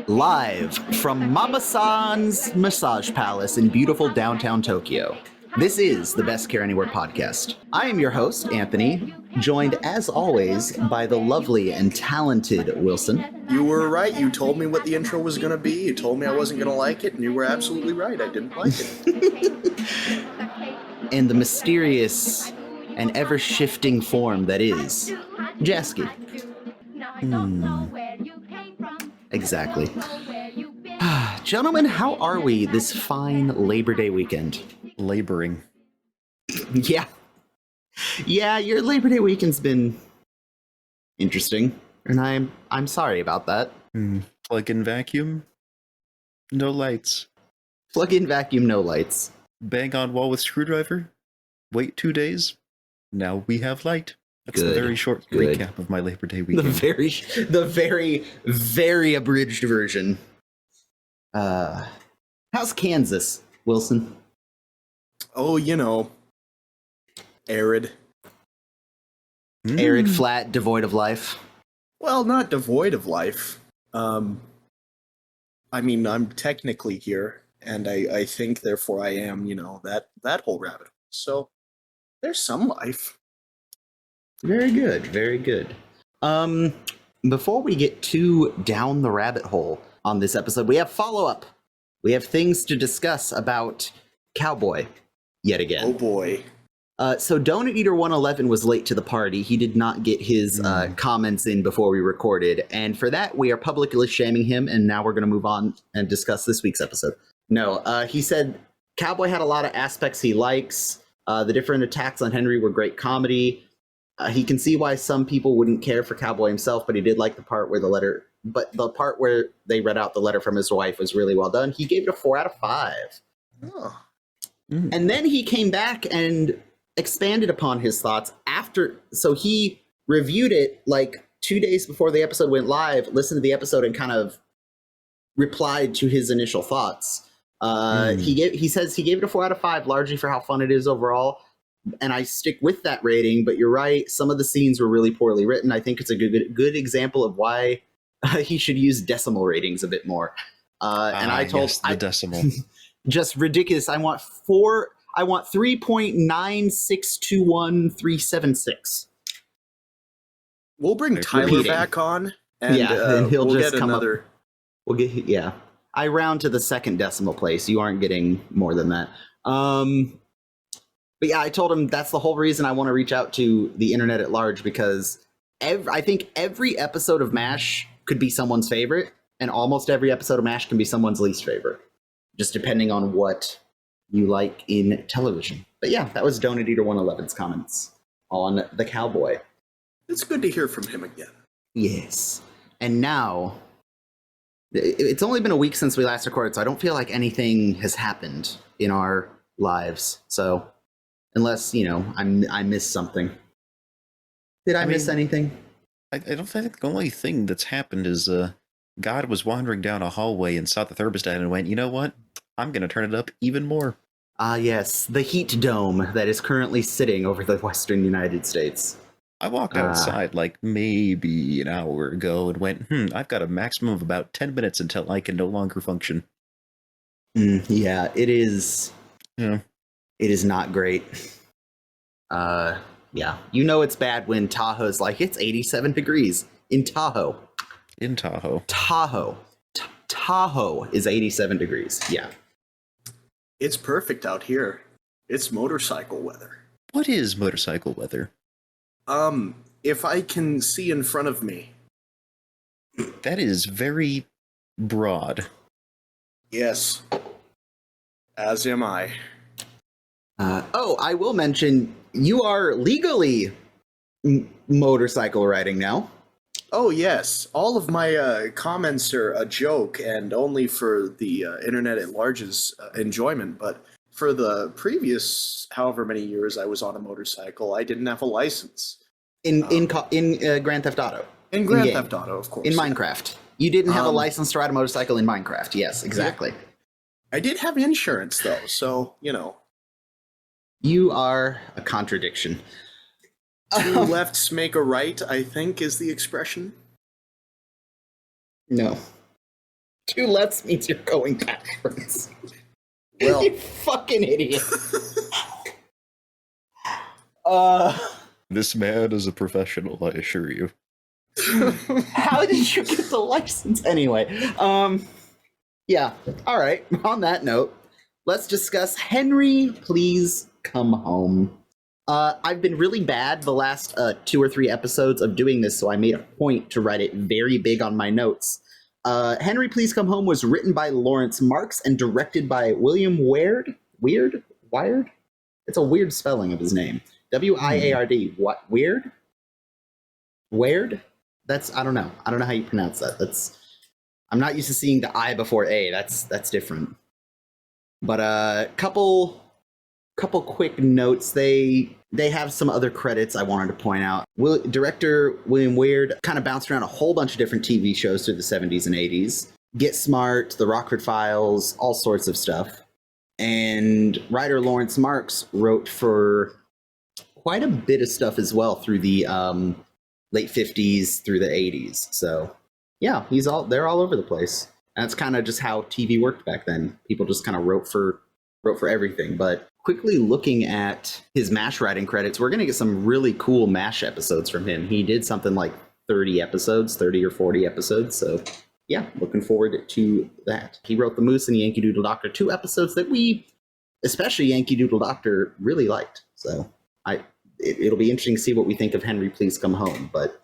Live from Mama-san's Massage Palace in beautiful downtown Tokyo. This is the Best Care Anywhere podcast. I am your host, Anthony, joined as always by the lovely and talented Wilson. You were right. You told me what the intro was going to be. You told me I wasn't going to like it, and you were absolutely right. I didn't like it. And the mysterious and ever-shifting form that is Jaski. Exactly. Gentlemen, how are we this fine Labor Day weekend? Laboring. Yeah, your Labor Day weekend's been interesting, and I'm sorry about that. Plug in vacuum, no lights. Plug in vacuum, no lights. Bang on wall with screwdriver. Wait 2 days. Now we have light. That's Good, the very short good. recap of my Labor Day weekend. The very abridged version. How's Kansas, Wilson? Oh, you know, arid. Arid, flat, devoid of life. Well, not devoid of life. I mean, I'm technically here, and I think, therefore, I am, that whole rabbit hole. So, there's some life. Very good, very good. Before we get too down the rabbit hole on this episode, we have follow-up. We have things to discuss about Cowboy, yet again. Oh boy. So Donut Eater 111 was late to the party. He did not get his comments in before we recorded, and for that, we are publicly shaming him, and now we're going to move on and discuss this week's episode. No, he said Cowboy had a lot of aspects he likes. The different attacks on Henry were great comedy. He can see why some people wouldn't care for Cowboy himself, but he did like the part where the part where they read out the letter from his wife was really well done. He gave it a 4 out of 5. Oh. And then he came back and expanded upon his thoughts so he reviewed it like 2 days before the episode went live, listened to the episode, and kind of replied to his initial thoughts. He says he gave it a 4 out of 5, largely for how fun it is overall. And I stick with that rating, but you're right. Some of the scenes were really poorly written. I think it's a good example of why he should use decimal ratings a bit more. And I told the decimal. Just ridiculous. I want 3.9621376. We'll bring Tyler Repeating. back on, and he'll we'll just get come another. I round to the second decimal place. You aren't getting more than that. But yeah, I told him that's the whole reason I want to reach out to the internet at large, because I think every episode of MASH could be someone's favorite, and almost every episode of MASH can be someone's least favorite, just depending on what you like in television. But yeah, that was Donut Eater 111's comments on the Cowboy. It's good to hear from him again. Yes. And now, it's only been a week since we last recorded, so I don't feel like anything has happened in our lives. So, unless, I missed something. Did I miss anything? I don't think the only thing that's happened is God was wandering down a hallway and saw the thermostat and went, you know what? I'm going to turn it up even more. Ah, yes, the heat dome that is currently sitting over the western United States. I walked outside like maybe an hour ago and went, I've got a maximum of about 10 minutes until I can no longer function. Yeah, it is. Yeah. It is not great. Yeah, it's bad when Tahoe's like, it's 87 degrees in Tahoe. In Tahoe. Tahoe is 87 degrees, yeah. It's perfect out here. It's motorcycle weather. What is motorcycle weather? If I can see in front of me. That is very broad. Yes. As am I. I will mention, you are legally motorcycle riding now. Oh, yes. All of my comments are a joke and only for the internet at large's enjoyment. But for the previous however many years I was on a motorcycle, I didn't have a license. In Grand Theft Auto. In Grand Theft Auto, of course. In Minecraft. You didn't have a license to ride a motorcycle in Minecraft. Yes, exactly. I did have insurance, though, so, You are a contradiction. Two lefts make a right, I think, is the expression. No. 2 lefts means you're going backwards. Well, You fucking idiot. This man is a professional, I assure you. How did you get the license anyway? Yeah. All right. On that note, let's discuss Henry, Please Come Home. I've been really bad the last 2 or 3 episodes of doing this, so I made a point to write it very big on my notes. Henry, Please Come Home was written by Laurence Marks and directed by William Wiard. Wiard? It's a weird spelling of his name. W-I-A-R-D. What? Wiard? Wiard? I don't know. I don't know how you pronounce that. I'm not used to seeing the I before A. That's different. But couple quick notes. They have some other credits I wanted to point out. Director William Wiard kind of bounced around a whole bunch of different TV shows through the 70s and 80s. Get Smart, The Rockford Files, all sorts of stuff. And writer Laurence Marks wrote for quite a bit of stuff as well through the late 50s through the 80s. So yeah, they're all over the place. And that's kind of just how TV worked back then. People just kind of wrote for everything. But quickly looking at his MASH writing credits, we're going to get some really cool MASH episodes from him. He did something like 30 or 40 episodes. So yeah, looking forward to that. He wrote The Moose and Yankee Doodle Doctor, 2 episodes that we, especially Yankee Doodle Doctor, really liked. So it'll be interesting to see what we think of Henry, Please Come Home. But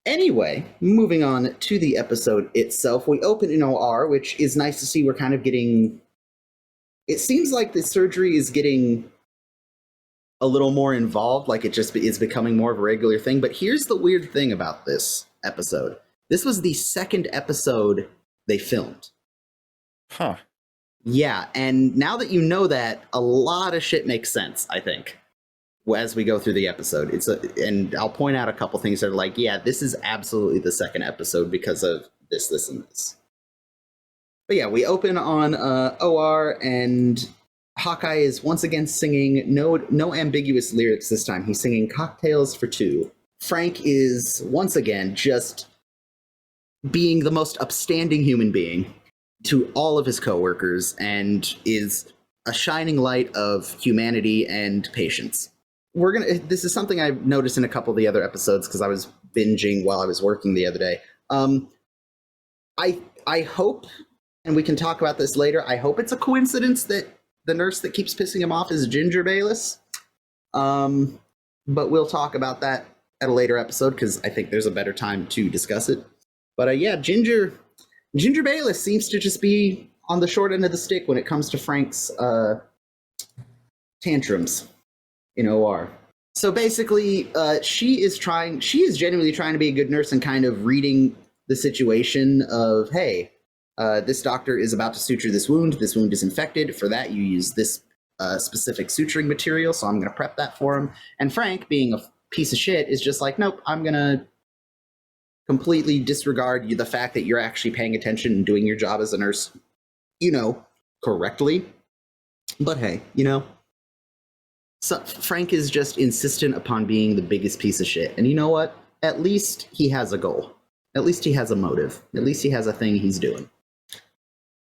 anyway, moving on to the episode itself, we open in OR, which is nice to see. We're kind of getting... It seems like the surgery is getting a little more involved, like it just is becoming more of a regular thing. But here's the weird thing about this episode. This was the 2nd episode they filmed. Huh. Yeah, and now that you know that, a lot of shit makes sense, I think, as we go through the episode. And I'll point out a couple things that are like, yeah, this is absolutely the 2nd episode because of this, and this. But yeah, we open on OR, and Hawkeye is once again singing no ambiguous lyrics this time. He's singing Cocktails for Two. Frank is once again just being the most upstanding human being to all of his coworkers and is a shining light of humanity and patience. This is something I've noticed in a couple of the other episodes because I was binging while I was working the other day. I hope, and we can talk about this later, I hope it's a coincidence that the nurse that keeps pissing him off is Ginger Bayless. But we'll talk about that at a later episode because I think there's a better time to discuss it. But yeah, Ginger Bayless seems to just be on the short end of the stick when it comes to Frank's tantrums in OR. So basically, she is genuinely trying to be a good nurse and kind of reading the situation of, hey, this doctor is about to suture this wound. This wound is infected. For that, you use this specific suturing material, so I'm going to prep that for him. And Frank, being a piece of shit, is just like, nope, I'm going to completely disregard the fact that you're actually paying attention and doing your job as a nurse, correctly. But hey, so Frank is just insistent upon being the biggest piece of shit. And you know what? At least he has a goal. At least he has a motive. At least he has a thing he's doing.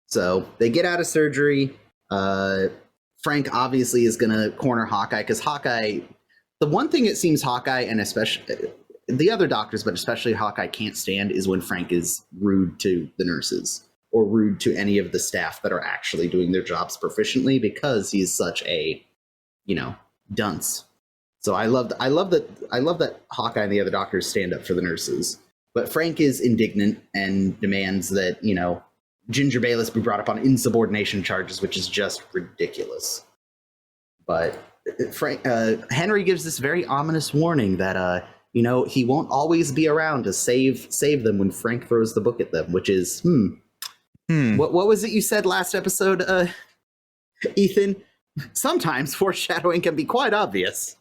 So they get out of surgery. Frank obviously is going to corner Hawkeye because Hawkeye, the one thing it seems Hawkeye and especially the other doctors, but especially Hawkeye can't stand is when Frank is rude to the nurses or rude to any of the staff that are actually doing their jobs proficiently because he's such a, dunce. So I love that Hawkeye and the other doctors stand up for the nurses. But Frank is indignant and demands that, Ginger Bayless be brought up on insubordination charges, which is just ridiculous. But Henry gives this very ominous warning that, he won't always be around to save them when Frank throws the book at them, which is, What was it you said last episode, Ethan? Sometimes foreshadowing can be quite obvious.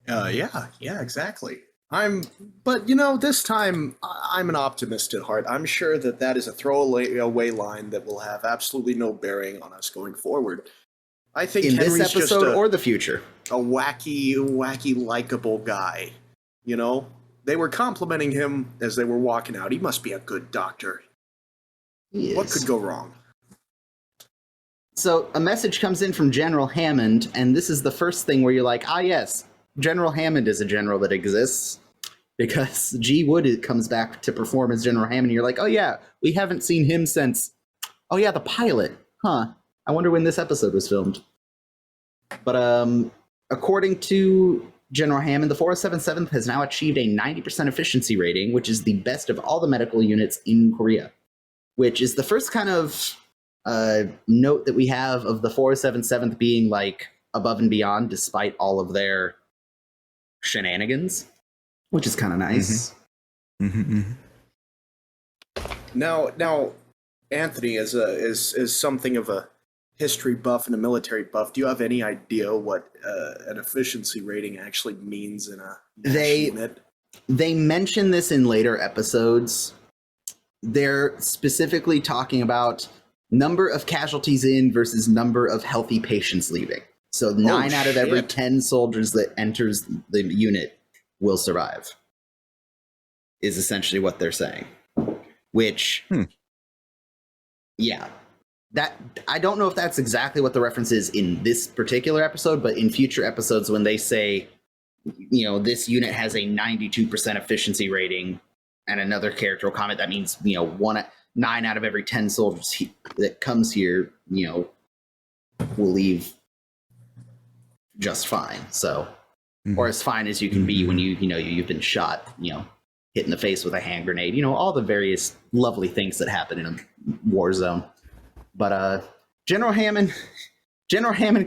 Yeah, exactly. But this time I'm an optimist at heart. I'm sure that is a throwaway line that will have absolutely no bearing on us going forward. I think in Henry's this episode or the future, a wacky, likable guy. They were complimenting him as they were walking out. He must be a good doctor. What could go wrong? So a message comes in from General Hammond, and this is the first thing where you're like, ah, yes, General Hammond is a general that exists. Because G. Wood comes back to perform as General Hammond, and you're like, oh yeah, we haven't seen him since, oh yeah, the pilot. Huh. I wonder when this episode was filmed. But according to General Hammond, the 407th has now achieved a 90% efficiency rating, which is the best of all the medical units in Korea. Which is the first kind of note that we have of the 407th being like above and beyond despite all of their shenanigans. Which is kind of nice. Mm-hmm. Now, Anthony, is something of a history buff and a military buff. Do you have any idea what an efficiency rating actually means in a unit? They mention this in later episodes. They're specifically talking about number of casualties in versus number of healthy patients leaving. So 9 out of every 10 soldiers that enters the unit will survive, is essentially what they're saying. Which, yeah, that I don't know if that's exactly what the reference is in this particular episode, but in future episodes when they say, you know, this unit has a 92% efficiency rating, and another character will comment, that means, you know, 9 out of every 10 soldiers that comes here, you know, will leave just fine. So. Or as fine as you can be when you've been shot, you know, hit in the face with a hand grenade, you know, all the various lovely things that happen in a war zone. But General Hammond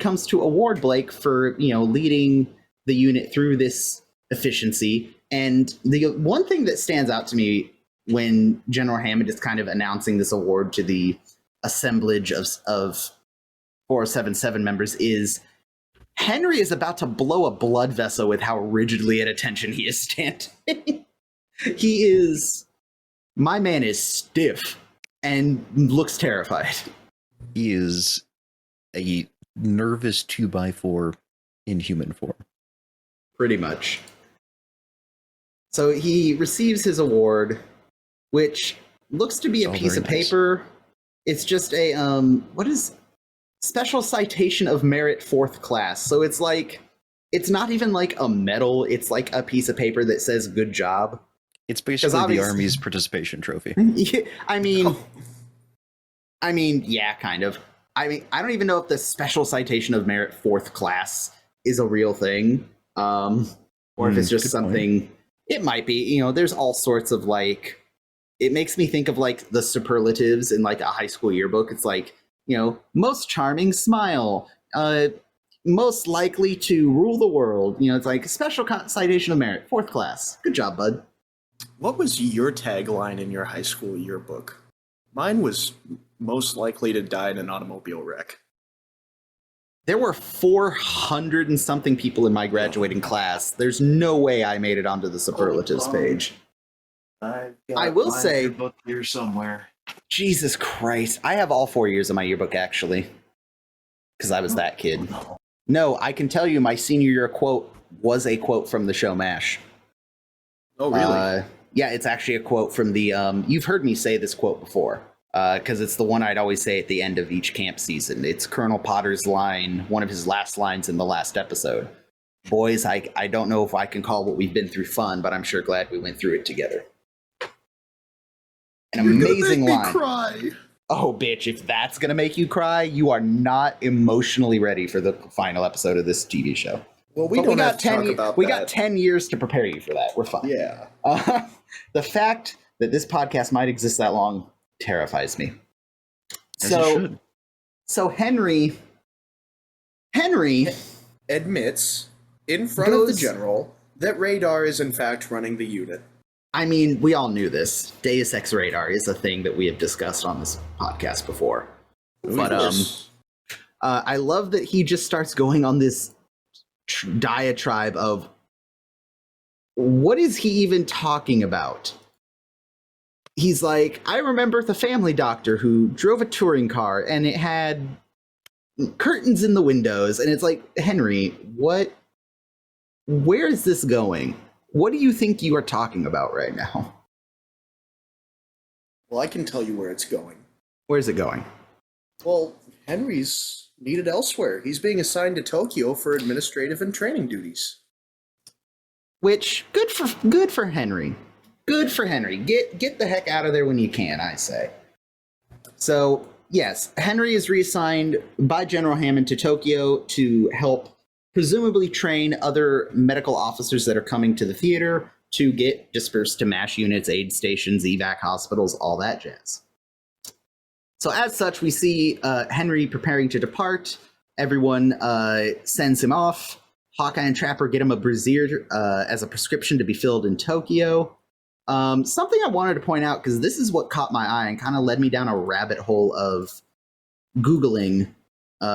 comes to award Blake for, you know, leading the unit through this efficiency. And the one thing that stands out to me when General Hammond is kind of announcing this award to the assemblage of 477 members is Henry is about to blow a blood vessel with how rigidly at attention he is standing. My man is stiff and looks terrified. He is a nervous 2x4 in human form. Pretty much. So he receives his award, which looks to be a piece of paper. It's just a, what is... Special Citation of Merit 4th class. So it's like, it's not even like a medal, it's like a piece of paper that says good job. It's basically the Army's participation trophy. Yeah, I mean, yeah, kind of. I mean, I don't even know if the Special Citation of Merit 4th class is a real thing. Or if it's just something, point. It might be, you know, there's all sorts of like, it makes me think of like the superlatives in like a high school yearbook. It's like, you know, most charming smile, most likely to rule the world. You know, it's like Special Citation of Merit, 4th class. Good job, bud. What was your tagline in your high school yearbook? Mine was most likely to die in an automobile wreck. There were 400 and something people in my graduating class. There's no way I made it onto the superlatives page. I will say, yearbook here somewhere. Jesus Christ. I have all 4 years of my yearbook, actually. Because I was that kid. No, I can tell you my senior year quote was a quote from the show MASH. Oh, really? Yeah, it's actually a quote from the... you've heard me say this quote before. Because it's the one I'd always say at the end of each camp season. It's Colonel Potter's line, one of his last lines in the last episode. Boys, I don't know if I can call what we've been through fun, but I'm sure glad we went through it together. An amazing line. Cry. Oh, bitch, if that's going to make you cry, you are not emotionally ready for the final episode of this TV show. Well, we got 10 years to prepare you for that. We're fine. Yeah. The fact that this podcast might exist that long terrifies me. So Henry admits in front of the general that Radar is in fact running the unit. I mean, we all knew this. Deus Ex Radar is a thing that we have discussed on this podcast before. But I love that he just starts going on this diatribe of what is he even talking about? He's like, I remember the family doctor who drove a touring car and it had curtains in the windows. And it's like, Henry, where is this going? What do you think you are talking about right now? Well, I can tell you where it's going. Where's it going? Well, Henry's needed elsewhere. He's being assigned to Tokyo for administrative and training duties. Which good for Henry. Good for Henry. Get the heck out of there when you can, I say. So, yes, Henry is reassigned by General Hammond to Tokyo to help presumably train other medical officers that are coming to the theater to get dispersed to MASH units, aid stations, evac hospitals, all that jazz. So as such, we see Henry preparing to depart. Everyone sends him off. Hawkeye and Trapper get him a brassiere as a prescription to be filled in Tokyo. Something I wanted to point out, because this is what caught my eye and kind of led me down a rabbit hole of Googling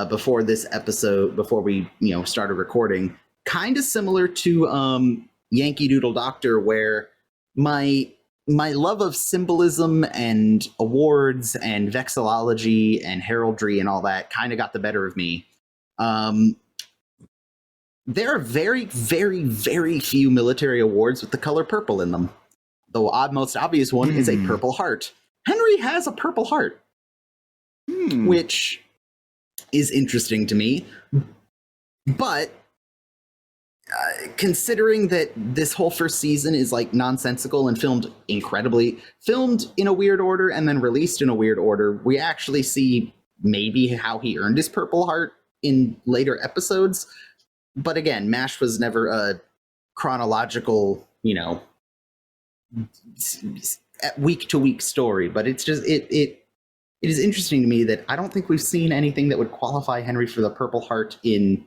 before this episode, before we started recording. Kind of similar to Yankee Doodle Doctor, where my love of symbolism and awards and vexillology and heraldry and all that kind of got the better of me. There are very, very, very few military awards with the color purple in them. The most obvious one is a Purple Heart. Henry has a Purple Heart, which is interesting to me. But considering that this whole first season is like nonsensical and filmed in a weird order and then released in a weird order, we actually see maybe how he earned his Purple Heart in later episodes. But again, MASH was never a chronological, week to week story. But it's just it is interesting to me that I don't think we've seen anything that would qualify Henry for the Purple Heart in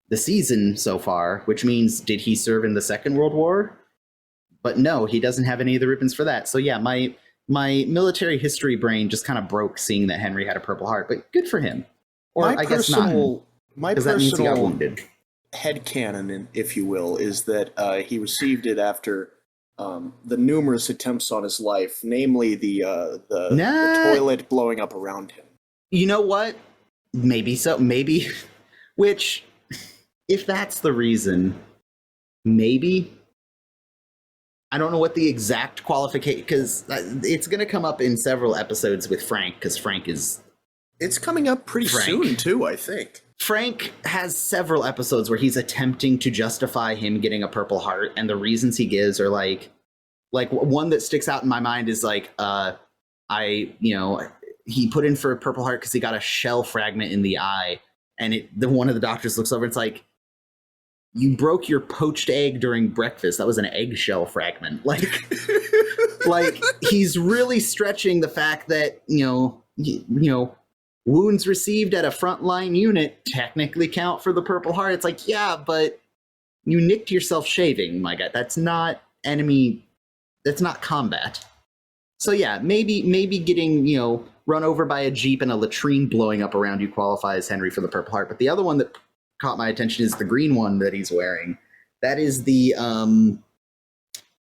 the season so far, which means, did he serve in the Second World War? But no, he doesn't have any of the ribbons for that. So yeah, my military history brain just kind of broke seeing that Henry had a Purple Heart, but good for him. Or I guess not. My personal headcanon, if you will, is that he received it after the numerous attempts on his life, namely the toilet blowing up around him. You know what? Maybe so. Maybe. Which, if that's the reason, maybe. I don't know what the exact qualification, because it's going to come up in several episodes with Frank, because Frank is... It's coming up pretty soon, too, I think. Frank has several episodes where he's attempting to justify him getting a Purple Heart, and the reasons he gives are like one that sticks out in my mind is like, he put in for a Purple Heart because he got a shell fragment in the eye, and one of the doctors looks over and it's like, you broke your poached egg during breakfast. That was an eggshell fragment. Like he's really stretching the fact that, wounds received at a frontline unit technically count for the Purple Heart. It's like, yeah, but you nicked yourself shaving, my guy. That's not enemy. That's not combat. So yeah, maybe getting, run over by a Jeep and a latrine blowing up around you qualifies Henry for the Purple Heart. But the other one that caught my attention is the green one that he's wearing. That is the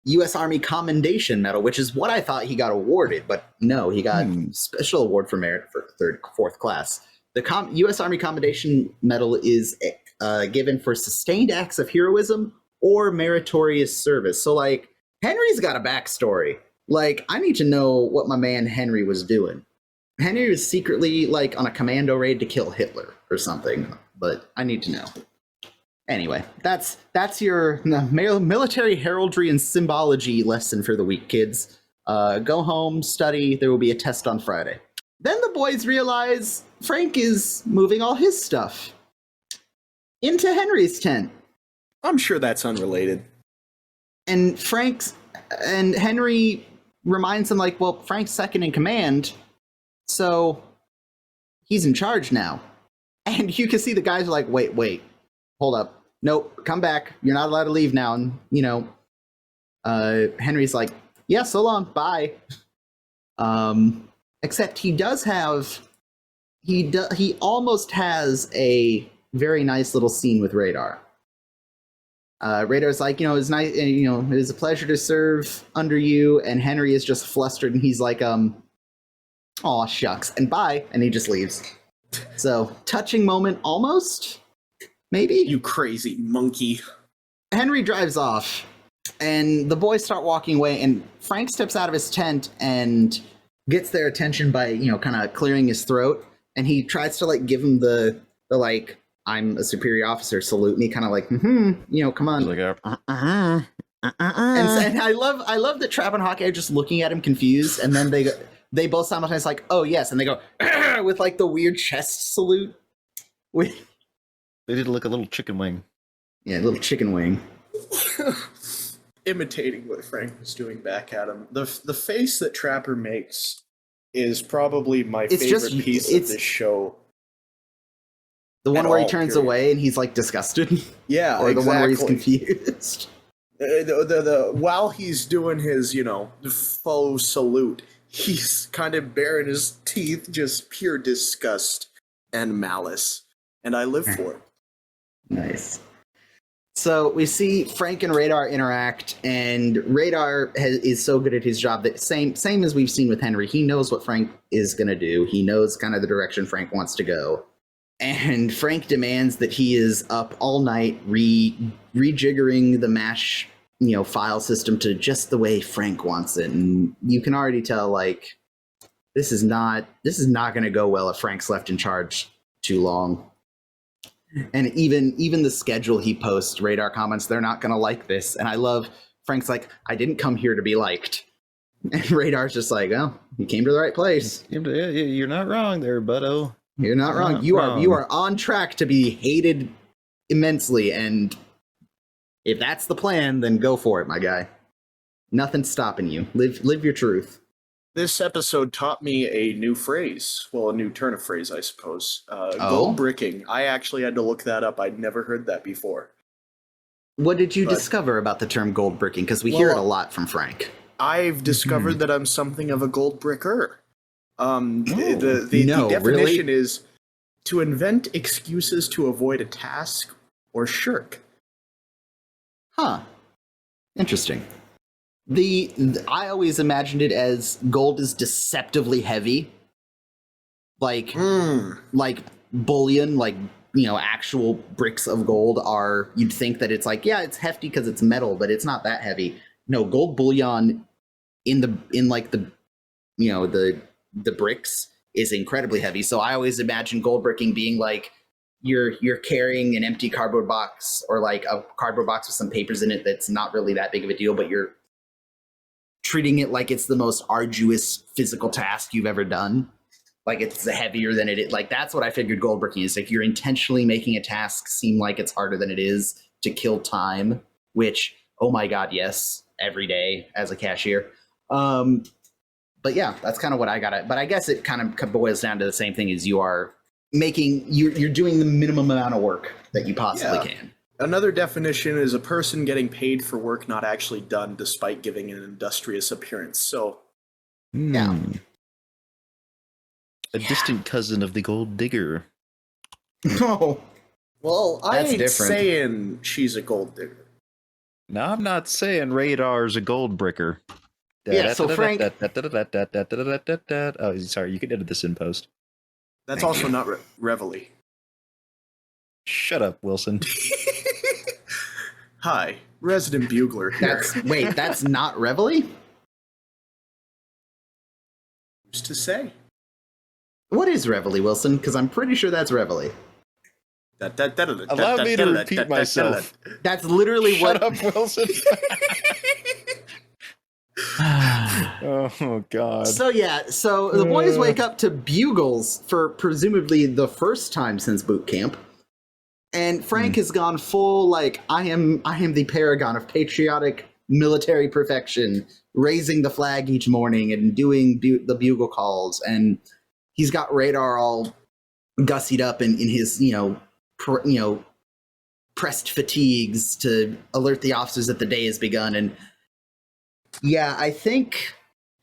U.S. Army Commendation Medal, which is what I thought he got awarded, but no, he got special award for merit for fourth class. The U.S. Army Commendation Medal is given for sustained acts of heroism or meritorious service. So, like, Henry's got a backstory. Like, I need to know what my man Henry was doing. Henry was secretly, like, on a commando raid to kill Hitler or something, but I need to know. Anyway, that's your military heraldry and symbology lesson for the week, kids. Go home, study. There will be a test on Friday. Then the boys realize Frank is moving all his stuff into Henry's tent. I'm sure that's unrelated. And Henry reminds him, like, well, Frank's second in command, so he's in charge now. And you can see the guys are like, wait, hold up. Nope, come back. You're not allowed to leave now. And, Henry's like, yeah, so long, bye. Except he almost has a very nice little scene with Radar. Radar's like, it's nice, it was a pleasure to serve under you. And Henry is just flustered and he's like, aw, shucks, and bye. And he just leaves. So, touching moment almost. Maybe? You crazy monkey. Henry drives off, and the boys start walking away, and Frank steps out of his tent, and gets their attention by, you know, kind of clearing his throat, and he tries to like give him the like, I'm a superior officer, salute me, kind of like, you know, come on. He's like, And I love that Trap and Hawkeye are just looking at him confused, and then they both simultaneously like, oh yes, and they go with like the weird chest salute. With they did look a little chicken wing. yeah, a little chicken wing. Imitating what Frank was doing back at him. The face that Trapper makes is probably my favorite piece of this show. The one where he turns away and he's like disgusted. Yeah, or exactly. The one where he's confused. While he's doing his, you know, faux salute, he's kind of baring his teeth, just pure disgust and malice. And I live for it. Nice. So we see Frank and Radar interact, and Radar is so good at his job that same as we've seen with Henry, he knows what Frank is going to do. He knows kind of the direction Frank wants to go. And Frank demands that he is up all night rejiggering the MASH, you know, file system to just the way Frank wants it. And you can already tell, like, this is not going to go well if Frank's left in charge too long. And even the schedule he posts, Radar comments, they're not going to like this. And I love Frank's like, I didn't come here to be liked. And Radar's just like, oh, you came to the right place. You're not wrong there, buddo. You're not wrong. You are on track to be hated immensely, and if that's the plan, then go for it, my guy. Nothing's stopping you. Live your truth. This episode taught me a new phrase. Well, a new turn of phrase, I suppose. Oh? Gold bricking. I actually had to look that up. I'd never heard that before. What did you discover about the term gold bricking? Because we hear it a lot from Frank. I've discovered that I'm something of a gold bricker. The definition really? is to invent excuses to avoid a task or shirk. Huh. Interesting. I always imagined it as gold is deceptively heavy. Like bullion, like, you know, actual bricks of gold are, you'd think that it's like, yeah, it's hefty because it's metal, but it's not that heavy. No, gold bullion in the bricks is incredibly heavy. So I always imagine gold bricking being like you're carrying an empty cardboard box, or like a cardboard box with some papers in it that's not really that big of a deal, but you're treating it like it's the most arduous physical task you've ever done. Like it's heavier than it is. Like that's what I figured gold bricking is. Like you're intentionally making a task seem like it's harder than it is to kill time, which, oh my God, yes, every day as a cashier. But yeah, that's kind of what I got it. But I guess it kind of boils down to the same thing as you're doing the minimum amount of work that you possibly can. Another definition is a person getting paid for work not actually done despite giving an industrious appearance. So, yeah. A distant cousin of the gold digger. Oh. Well, I That's ain't different. saying she's a gold digger. No, I'm not saying Radar's a gold bricker. Yeah, so Frank... Oh, sorry, you can edit this in post. That's also not Reveille. Shut up, Wilson. Hi, resident bugler here. That's not Reveille? Who's to say? What is Reveille, Wilson? Because I'm pretty sure that's Reveille. Allow me to repeat myself. That's literally Shut up, Wilson. Oh, God. So the boys wake up to bugles for presumably the first time since boot camp. And Frank has gone full, like, I am the paragon of patriotic military perfection, raising the flag each morning and doing the bugle calls. And he's got Radar all gussied up in his, pressed fatigues to alert the officers that the day has begun. And yeah, I think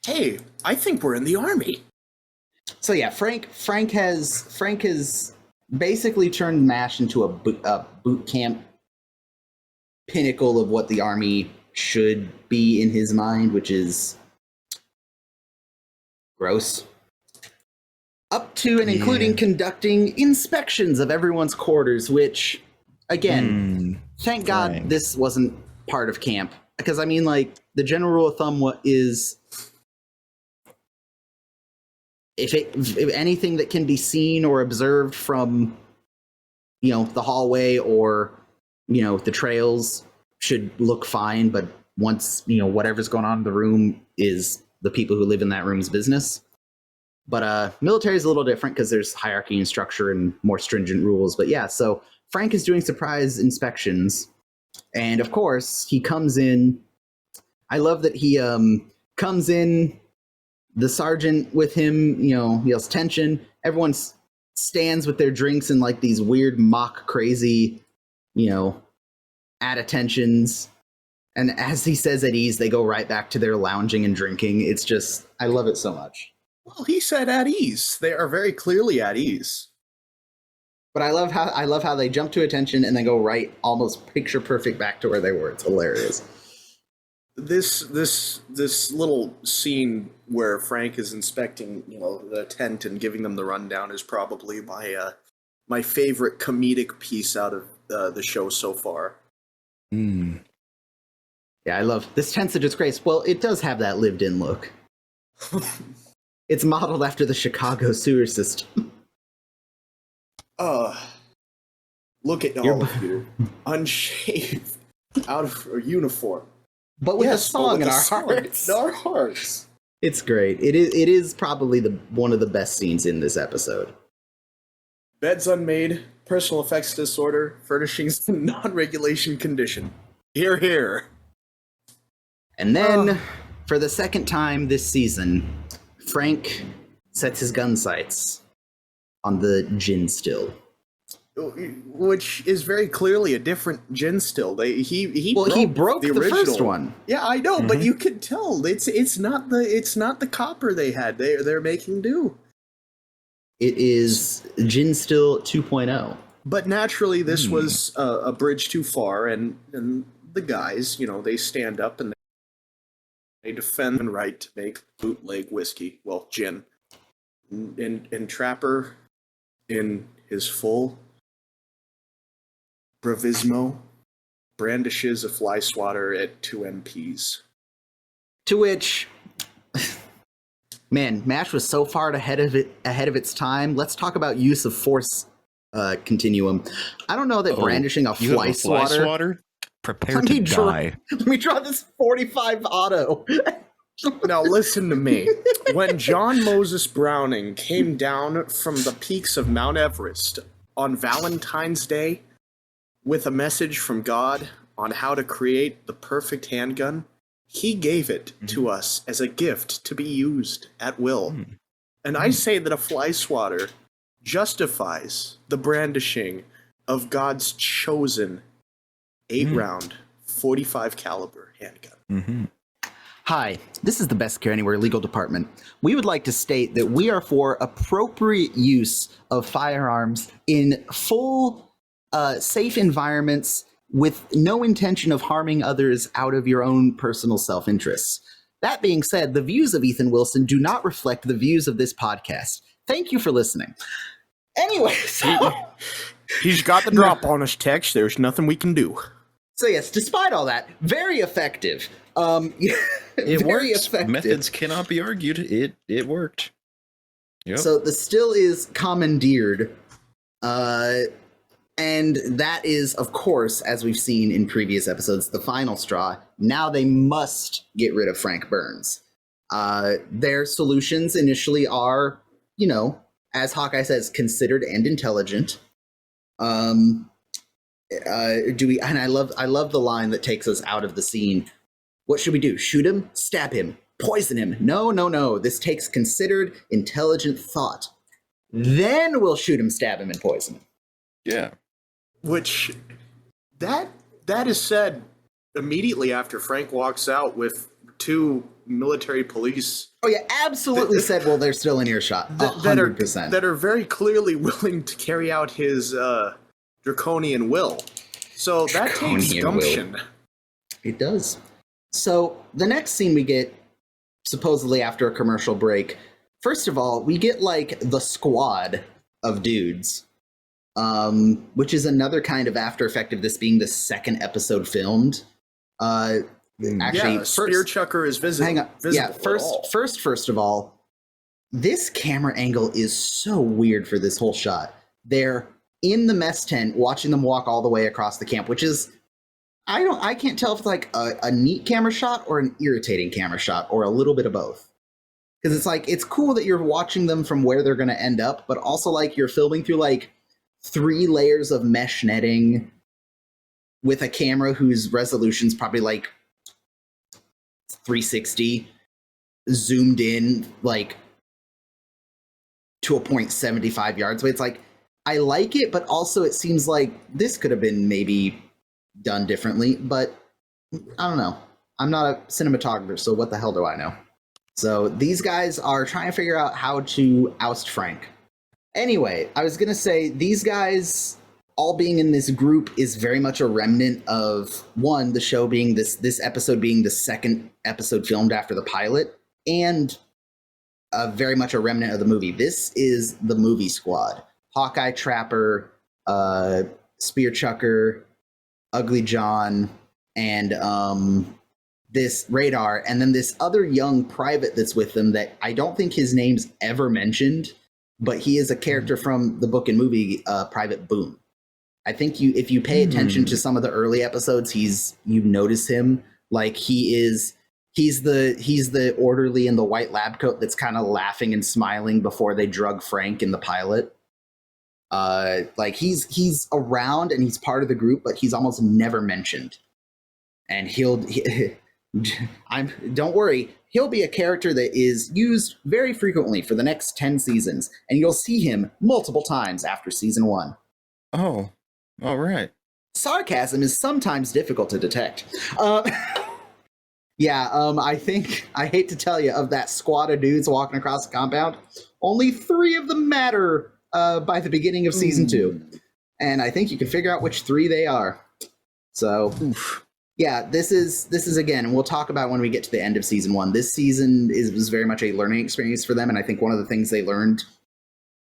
we're in the army. So yeah, Frank has basically turned MASH into a boot camp pinnacle of what the army should be in his mind, which is gross. Up to and including conducting inspections of everyone's quarters, which, again, thank God this wasn't part of camp. Because, I mean, like, the general rule of thumb is if anything that can be seen or observed from, the hallway or, the trails should look fine, but once, whatever's going on in the room is the people who live in that room's business. But military is a little different because there's hierarchy and structure and more stringent rules. But yeah, so Frank is doing surprise inspections. And of course, he comes in. I love that he comes in, the sergeant with him, yells tension. Everyone stands with their drinks in like these weird mock crazy, at attentions. And as he says at ease, they go right back to their lounging and drinking. It's just, I love it so much. Well, he said at ease. They are very clearly at ease. But I love how they jump to attention and then go right, almost picture perfect back to where they were. It's hilarious. This little scene where Frank is inspecting, the tent and giving them the rundown is probably my favorite comedic piece out of the show so far. Yeah, I love this tent's a disgrace. Well, it does have that lived-in look. It's modeled after the Chicago sewer system. Look at all of you, unshaved, out of a uniform. But with a song in our hearts. In our hearts. It's great. It is probably one of the best scenes in this episode. Beds unmade, personal effects disorder, furnishings in non-regulation condition. Hear, hear. And then, for the second time this season, Frank sets his gun sights on the gin still. Which is very clearly a different gin still. He broke the first one. Yeah, I know, but you can tell it's not the copper they had. They're making do. It is gin still 2.0. But naturally, this was a bridge too far, and the guys, they stand up and they defend the right to make bootleg whiskey, well, gin. And Trapper, in his full bravissimo, brandishes a fly swatter at 2 MPs. To which, man, MASH was so far ahead of its time. Let's talk about use of force continuum. I don't know that brandishing a fly swatter. Prepare to die. Let me draw this 45 auto. Now listen to me. When John Moses Browning came down from the peaks of Mount Everest on Valentine's Day with a message from God on how to create the perfect handgun, he gave it to us as a gift to be used at will. And I say that a fly swatter justifies the brandishing of God's chosen 8-round 45 caliber handgun. Hi, this is the Best Care Anywhere Legal Department. We would like to state that we are for appropriate use of firearms in full, safe environments with no intention of harming others out of your own personal self-interests. That being said, the views of Ethan Wilson do not reflect the views of this podcast. Thank you for listening. Anyway, He's got the drop on his text. There's nothing we can do. So yes, despite all that, very effective. It very works. effective. Methods cannot be argued. It worked. Yep. So the still is commandeered, and that is, of course, as we've seen in previous episodes, the final straw. Now they must get rid of Frank Burns. Their solutions initially are, as Hawkeye says, considered and intelligent. And I love the line that takes us out of the scene. What should we do? Shoot him? Stab him? Poison him? No. This takes considered, intelligent thought. Then we'll shoot him, stab him, and poison him. Yeah. Which, that is said immediately after Frank walks out with 2 military police. Oh yeah, absolutely said, well, they're still in earshot. 100%. That are very clearly willing to carry out his draconian will. So that takes gumption. It does. So the next scene we get, supposedly after a commercial break, first of all, we get like the squad of dudes, which is another kind of after effect of this being the second episode filmed. Actually, Spear Chucker is visible. Hang on. Yeah, first of all, this camera angle is so weird for this whole shot. They're in the mess tent watching them walk all the way across the camp, which is I can't tell if it's like a neat camera shot or an irritating camera shot or a little bit of both. Because it's like, it's cool that you're watching them from where they're going to end up, but also like you're filming through like 3 layers of mesh netting with a camera whose resolution's probably like 360 zoomed in like to a point 75 yards away. It's like, I like it, but also it seems like this could have been maybe done differently, but I don't know. I'm not a cinematographer, so what the hell do I know? So these guys are trying to figure out how to oust Frank. Anyway, I was going to say these guys all being in this group is very much a remnant of, one, the show being this episode being the second episode filmed after the pilot, and very much a remnant of the movie. This is the movie squad. Hawkeye, Trapper, Spear Chucker, Ugly John, and this Radar, and then this other young private that's with them that I don't think his name's ever mentioned, but he is a character from the book and movie, Private Boone. I think if you pay attention to some of the early episodes, you notice him. Like he's the orderly in the white lab coat that's kind of laughing and smiling before they drug Frank in the pilot. Like he's around and he's part of the group, but he's almost never mentioned. And don't worry, he'll be a character that is used very frequently for the next 10 seasons, and you'll see him multiple times after season 1. Oh, all right. Sarcasm is sometimes difficult to detect. I think, I hate to tell you, of that squad of dudes walking across the compound, only 3 of them matter by the beginning of season 2. And I think you can figure out which 3 they are. So, yeah, this is again, and we'll talk about when we get to the end of season 1. This season was very much a learning experience for them, and I think one of the things they learned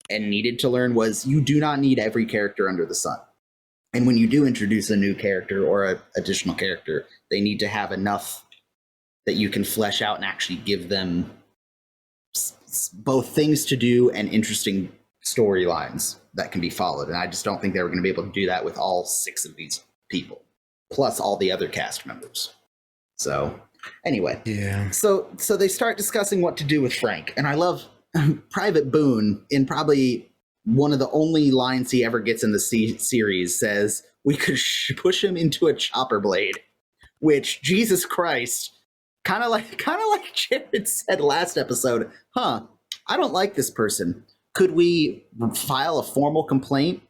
and needed to learn was you do not need every character under the sun. And when you do introduce a new character or an additional character, they need to have enough that you can flesh out and actually give them both things to do and interesting storylines that can be followed. And I just don't think they were going to be able to do that with all 6 of these people, plus all the other cast members. So anyway, yeah. So they start discussing what to do with Frank. And I love Private Boone, in probably one of the only lines he ever gets in the series, says, "We could push him into a chopper blade," which, Jesus Christ, kind of like Jared said last episode, I don't like this person. Could we file a formal complaint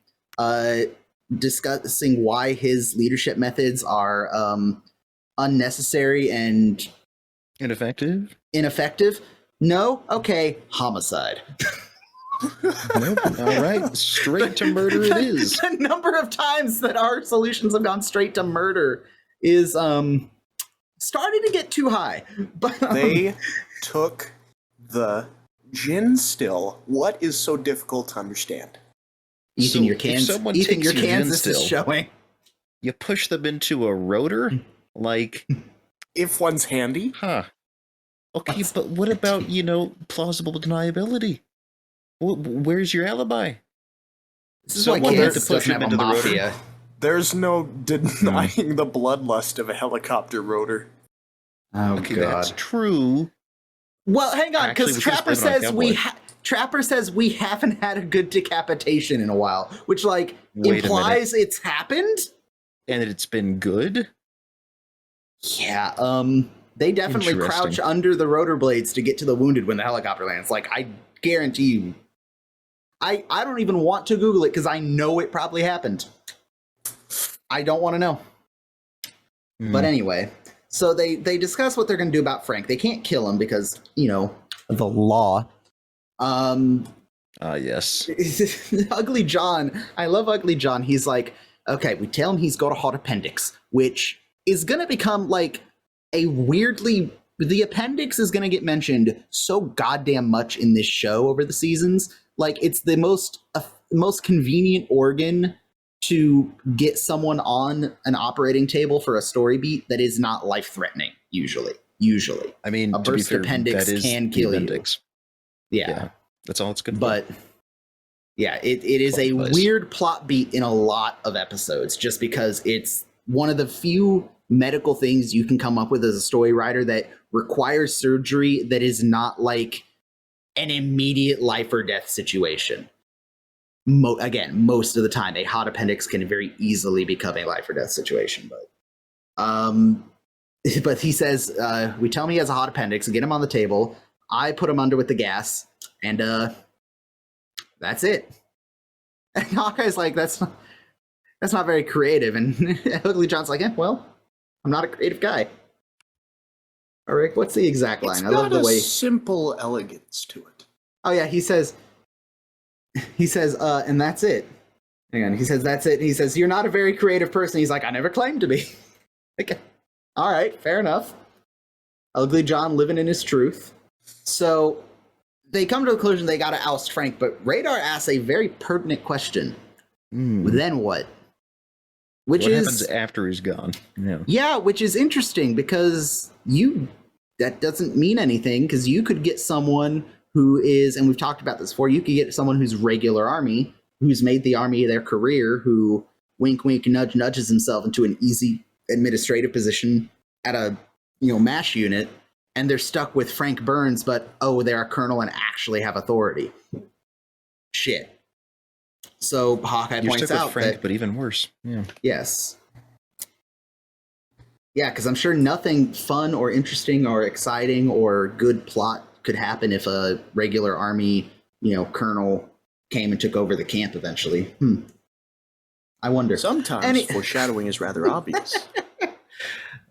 discussing why his leadership methods are unnecessary and ineffective? No? Okay, homicide. Nope. All right, straight to murder it is. The number of times that our solutions have gone straight to murder is starting to get too high. But they took the gin still. What is so difficult to understand? Ethan, your Kansas is showing. You push them into a rotor? Like, if one's handy? Huh. Okay, but what about, plausible deniability? Where's your alibi? This is why Kansas doesn't have a mafia. There's no denying the bloodlust of a helicopter rotor. Oh, okay, God. That's true. Well, hang on, because Trapper says we haven't had a good decapitation in a while, which implies it's happened, and it's been good. Yeah, they definitely crouch under the rotor blades to get to the wounded when the helicopter lands. Like, I guarantee you. I don't even want to Google it because I know it probably happened. I don't want to know. But anyway, so they discuss what they're going to do about Frank. They can't kill him because, the law. Yes. Ugly John. I love Ugly John. He's like, okay, we tell him he's got a hot appendix, which is going to become like a weirdly... The appendix is going to get mentioned so goddamn much in this show over the seasons. Like, it's the most convenient organ to get someone on an operating table for a story beat that is not life-threatening, usually. I mean, a burst appendix can kill you. Yeah. That's all it's good for. But yeah, it is Plot a device. weird plot beat in a lot of episodes, just because it's one of the few medical things you can come up with as a story writer that requires surgery that is not like an immediate life or death situation. Again, most of the time, a hot appendix can very easily become a life or death situation. But he says, we tell him he has a hot appendix and get him on the table. I put him under with the gas, and that's it. And Hawkeye's like, that's not very creative. And Ugly John's like, well, I'm not a creative guy. All right, what's the exact line? It's I love the way simple elegance to it. Oh yeah, he says, and that's it. Hang on, he says that's it. He says, you're not a very creative person. He's like, I never claimed to be. Okay, all right, fair enough. Ugly John living in his truth. So they come to the conclusion they got to oust Frank, but Radar asks a very pertinent question. Then what? What happens after he's gone? Yeah, which is interesting because that doesn't mean anything, because you could get someone who is, and we've talked about this before, you could get someone who's regular army, who's made the army their career, who wink, wink, nudge, nudges himself into an easy administrative position at a MASH unit, and they're stuck with Frank Burns, but they're a colonel and actually have authority. Shit. So Hawkeye You're points stuck with out Frank, that, but even worse. Yeah. yes. Yeah, because I'm sure nothing fun or interesting or exciting or good plot could happen if a regular army, colonel came and took over the camp eventually. I wonder. Sometimes foreshadowing is rather obvious.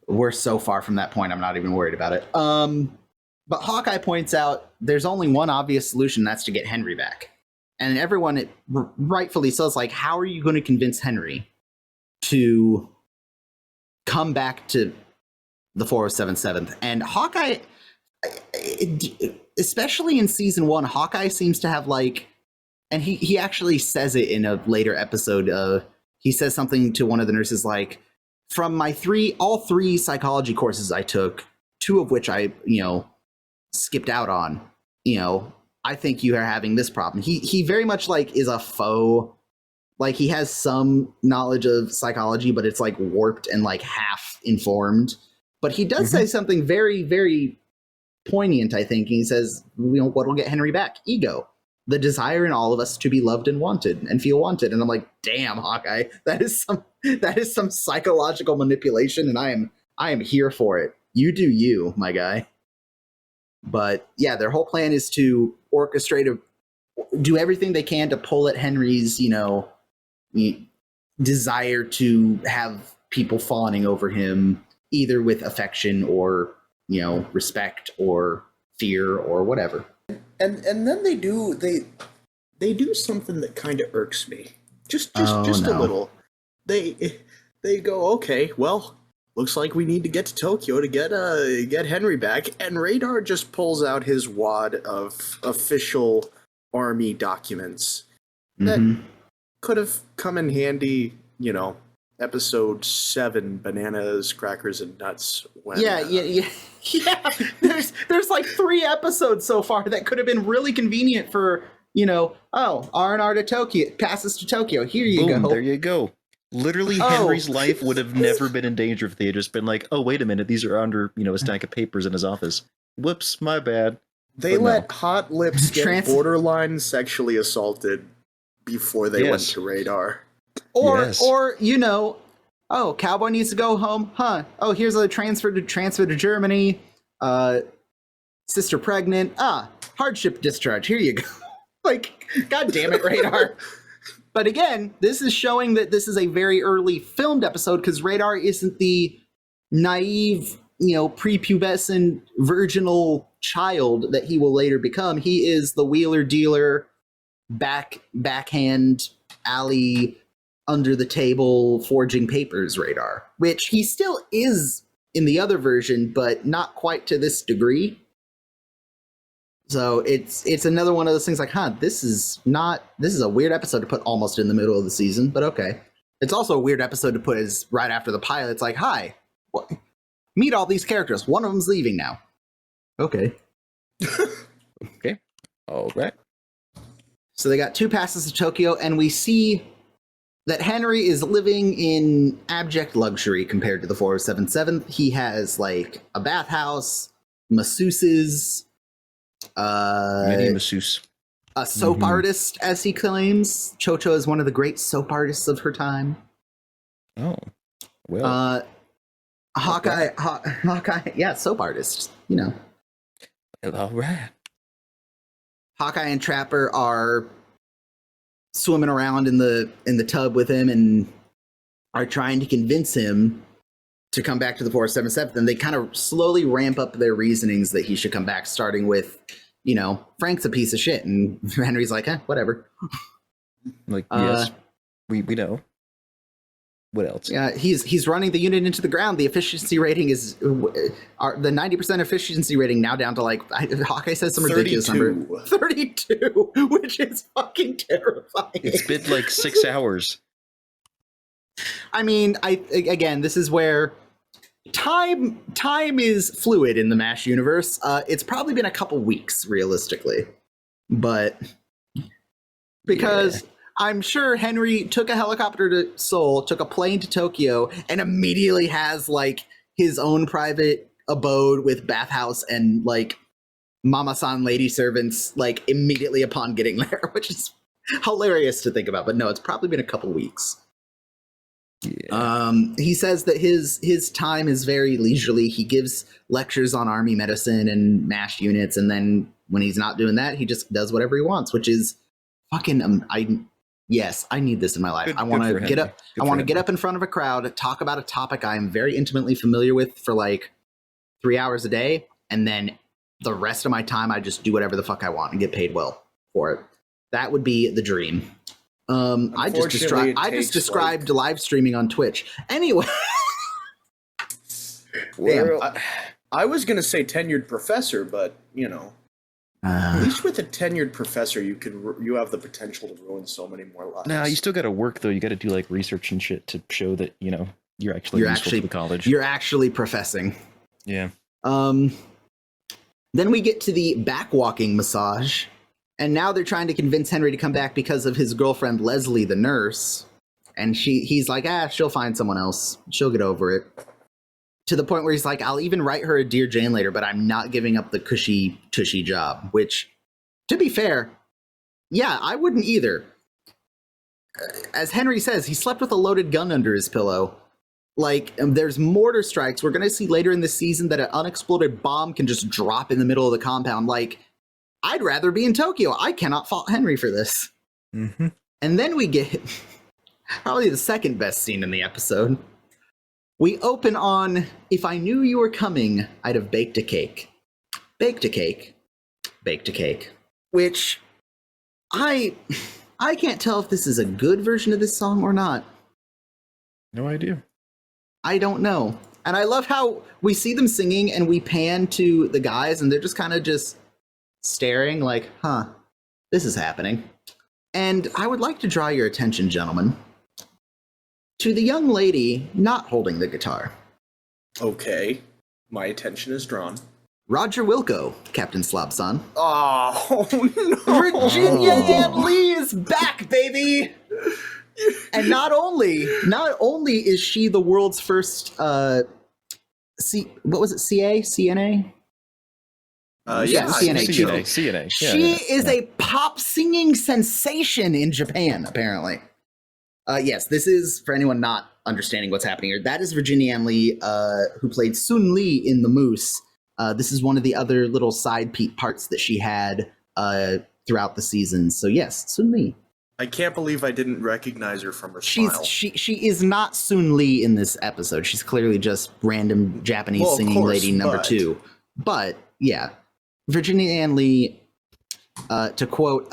We're so far from that point, I'm not even worried about it. But Hawkeye points out there's only one obvious solution, that's to get Henry back. And everyone rightfully so is like, how are you going to convince Henry to come back to the 407th? And Hawkeye, especially in season 1, Hawkeye seems to have and he actually says it in a later episode. He says something to one of the nurses like, from my all three psychology courses I took, 2 of which I, skipped out on, I think you are having this problem. He very much is a faux, he has some knowledge of psychology, but it's warped and half informed. But he does say something very, very poignant, I think. He says, what will get Henry back? Ego. The desire in all of us to be loved and wanted and feel wanted. And I'm like, damn, Hawkeye, that is some psychological manipulation, and I am here for it. You do you, my guy. But yeah, their whole plan is to do everything they can to pull at Henry's, desire to have people fawning over him, either with affection or, respect or fear or whatever. And then they do something that kind of irks me. Just a little. They go, okay, well, looks like we need to get to Tokyo to get Henry back, and Radar just pulls out his wad of official army documents that could have come in handy, episode 7, bananas, crackers, and nuts. When, yeah. There's 3 episodes so far that could have been really convenient for, R&R to Tokyo, passes to Tokyo. Here you Boom, go. there you go. Literally, Henry's life would have never been in danger if they had just been like, oh, wait a minute, these are under, a stack of papers in his office. Whoops, my bad. They let Hot Lips get borderline sexually assaulted before they went to Radar. Or Cowboy needs to go home, huh? Oh, here's a transfer to Germany. Sister pregnant. Hardship discharge. Here you go. God damn it, Radar. But again, this is showing that this is a very early filmed episode, because Radar isn't the naive, prepubescent, virginal child that he will later become. He is the wheeler dealer, backhand alley, under the table forging papers Radar, which he still is in the other version, but not quite to this degree. So it's another one of those things this is a weird episode to put almost in the middle of the season, but okay. It's also a weird episode to put as right after the pilot. It's like, hi, meet all these characters. One of them's leaving now. Okay. Okay. All right. So they got 2 passes to Tokyo, and we see that Henry is living in abject luxury compared to the 4077. He has like a bathhouse, masseuses, Many masseuse. a soap artist, as he claims. Cho-Cho is one of the great soap artists of her time. Oh, well. Hawkeye, yeah, soap artist, you know. All right. Hawkeye and Trapper are swimming around in the tub with him and are trying to convince him to come back to the 477. And they kind of slowly ramp up their reasonings that he should come back, starting with, you know, Frank's a piece of shit. And Henry's like, whatever. Like, yes, we know. What else? Yeah, he's running the unit into the ground. The efficiency rating is the 90% efficiency rating now down to like Hawkeye says some ridiculous number, 32, which is fucking terrifying. It's been like 6 hours. I mean, again, this is where time is fluid in the MASH universe. It's probably been a couple weeks realistically, but because. Yeah. I'm sure Henry took a helicopter to Seoul, took a plane to Tokyo, and immediately has like his own private abode with bathhouse and like mama-san lady servants like immediately upon getting there, which is hilarious to think about. But no, it's probably been a couple weeks. Yeah. He says that his time is very leisurely. He gives lectures on army medicine and MASH units, and then when he's not doing that, he just does whatever he wants, which is fucking Yes, I need this in my life. I want to get up. I want to get up in front of a crowd, talk about a topic I am very intimately familiar with for like 3 hours a day, and then the rest of my time I just do whatever the fuck I want and get paid well for it. That would be the dream. I just described live streaming on Twitch. Anyway, well, I was gonna say tenured professor, but you know. At least with a tenured professor, you have the potential to ruin so many more lives. No, you still got to work though. You got to do like research and shit to show that you know you're actually useful to the college. You're actually professing. Yeah. Then we get to the backwalking massage, and now they're trying to convince Henry to come back because of his girlfriend Leslie, the nurse, and he's like, she'll find someone else. She'll get over it. To the point where he's like, I'll even write her a Dear Jane later, but I'm not giving up the cushy, tushy job. Which, to be fair, yeah, I wouldn't either. As Henry says, he slept with a loaded gun under his pillow. Like, there's mortar strikes. We're going to see later in the season that an unexploded bomb can just drop in the middle of the compound. Like, I'd rather be in Tokyo. I cannot fault Henry for this. Mm-hmm. And then we get probably the second best scene in the episode. We open on, if I knew you were coming, I'd have baked a cake. Baked a cake. Baked a cake. Which, I can't tell if this is a good version of this song or not. No idea. I don't know. And I love how we see them singing and we pan to the guys and they're just kind of just staring like, this is happening. And I would like to draw your attention, gentlemen, to the young lady not holding the guitar. Okay. My attention is drawn. Roger Wilco, Captain Slobson. Oh, no. Virginia Ann Lee is back, baby! And not only is she the world's first, what was it, CNA? Yeah, CNA. CNA. She is a pop singing sensation in Japan, apparently. Yes, this is, for anyone not understanding what's happening here, that is Virginia Ann Lee, who played Sun Lee in The Moose. This is one of the other little side parts that she had throughout the season. So yes, Sun Lee. I can't believe I didn't recognize her from her smile. She is not Sun Lee in this episode. She's clearly just random Japanese singing lady number 2. But yeah, Virginia Ann Lee, to quote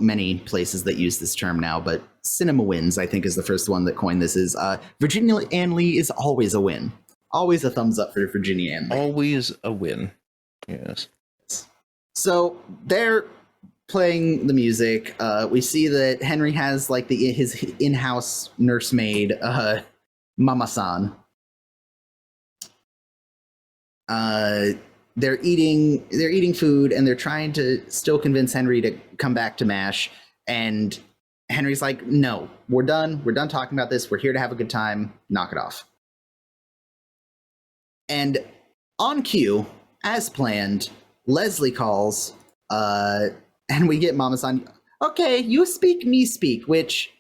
many places that use this term now, but Cinema Wins, I think, is the first one that coined this, is Virginia Ann Lee is always a win. Always a thumbs up for Virginia Ann Lee. Always a win. Yes. So they're playing the music. We see that Henry has like his in-house nursemaid, Mama-san. they're eating food, and they're trying to still convince Henry to come back to MASH. And Henry's like, no, we're done. We're done talking about this. We're here to have a good time. Knock it off. And on cue, as planned, Leslie calls, and we get Mama San. Okay, you speak, me speak, which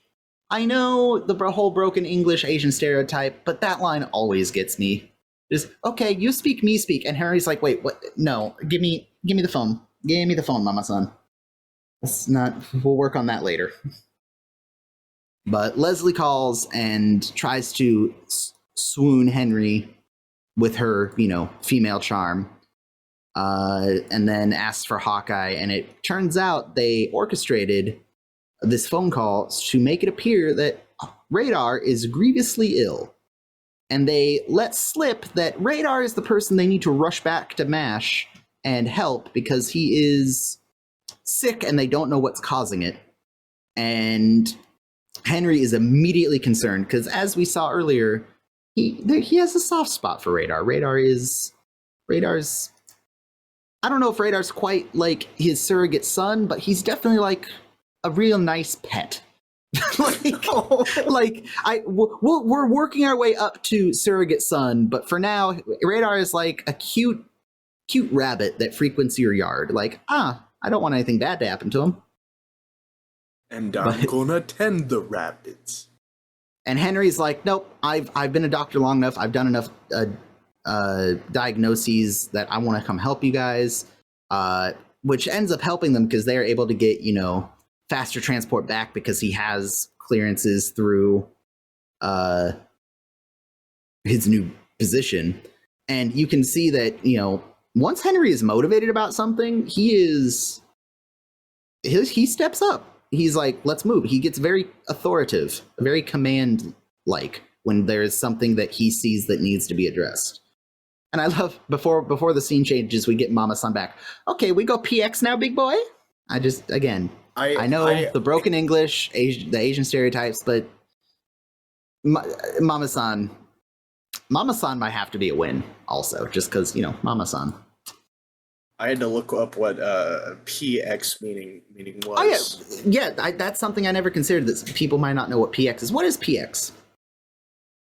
I know the whole broken English Asian stereotype, but that line always gets me. Just, okay, you speak, me speak. And Henry's like, wait, what? No, give me the phone. Give me the phone, Mama-san. We'll work on that later. But Leslie calls and tries to swoon Henry with her, female charm. And then asks for Hawkeye. And it turns out they orchestrated this phone call to make it appear that Radar is grievously ill. And they let slip that Radar is the person they need to rush back to MASH and help because he is sick and they don't know what's causing it. And Henry is immediately concerned because, as we saw earlier, he has a soft spot for Radar. Radar's. I don't know if Radar's quite like his surrogate son, but he's definitely like a real nice pet. We're working our way up to surrogate son, but for now, Radar is like a cute rabbit that frequents your yard. Like, I don't want anything bad to happen to him. And I'm gonna tend the rabbits. And Henry's like, nope, I've been a doctor long enough. I've done enough diagnoses that I want to come help you guys, which ends up helping them because they're able to get, faster transport back because he has clearances through his new position. And you can see that, once Henry is motivated about something, he steps up. He's like, let's move. He gets very authoritative, very command-like when there's something that he sees that needs to be addressed. And I love, before the scene changes, we get Mama-san back. Okay, we go PX now, big boy? I know the broken English, the Asian stereotypes, but Mama-san might have to be a win also, just because, Mama-san. I had to look up what PX meaning was. Oh, yeah. That's something I never considered, that people might not know what PX is. What is PX?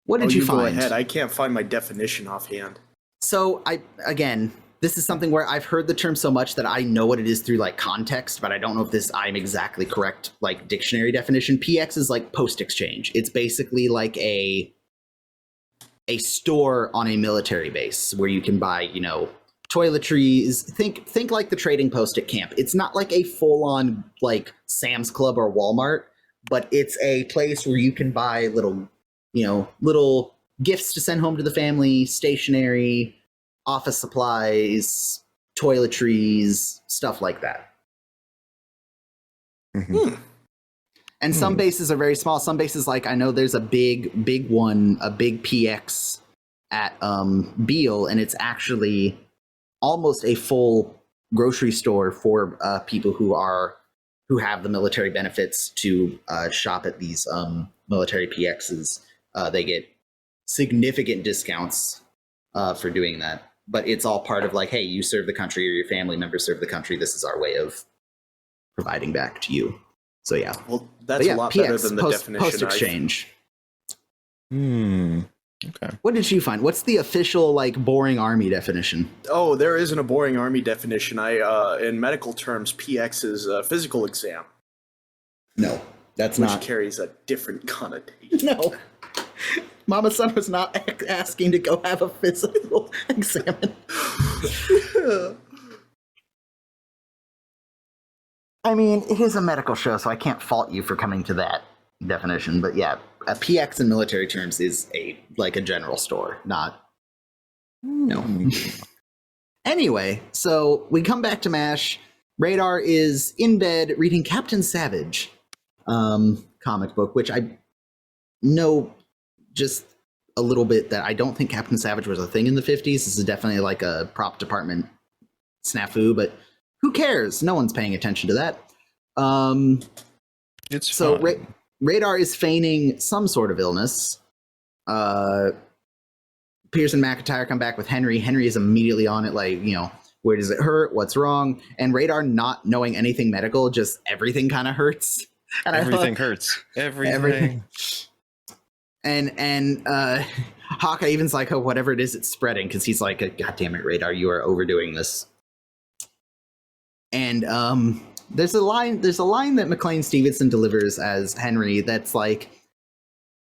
What did you find? Go ahead. I can't find my definition offhand. So, this is something where I've heard the term so much that I know what it is through context, but I don't know if I'm exactly correct, dictionary definition. PX is post exchange. It's basically like a store on a military base where you can buy, toiletries. Think like the trading post at camp. It's not like a full on Sam's Club or Walmart, but it's a place where you can buy little gifts to send home to the family, stationery, office supplies, toiletries, stuff like that. Mm-hmm. And some bases are very small. Some bases, I know there's a big one, a big PX at Beale, and it's actually almost a full grocery store for people who have the military benefits to shop at these military PXs. They get significant discounts for doing that. But it's all part of hey, you serve the country or your family members serve the country. This is our way of providing back to you. So yeah. Well, that's a lot PX, better than the definition. Post-exchange. Okay. What did you find? What's the official boring army definition? Oh, there isn't a boring army definition. In medical terms, PX is a physical exam. No, that's which not. Which carries a different connotation. No. Mama-san was not asking to go have a physical exam. I mean, it is a medical show, so I can't fault you for coming to that definition. But yeah, a PX in military terms is a general store, not. No. Anyway, so we come back to MASH. Radar is in bed reading Captain Savage comic book, which I know just a little bit that I don't think Captain Savage was a thing in the 50s. This is definitely a prop department snafu, but who cares? No one's paying attention to that. It's so fun. Radar is feigning some sort of illness. Pierce and McIntyre come back with Henry. Henry is immediately on it, like, where does it hurt? What's wrong? And Radar, not knowing anything medical, just everything kind of hurts. And everything hurts. Everything. And Hawkeye even's like, oh, whatever it is, it's spreading, because he's like, God damn it, Radar, you are overdoing this. And there's a line that McLean Stevenson delivers as Henry that's like,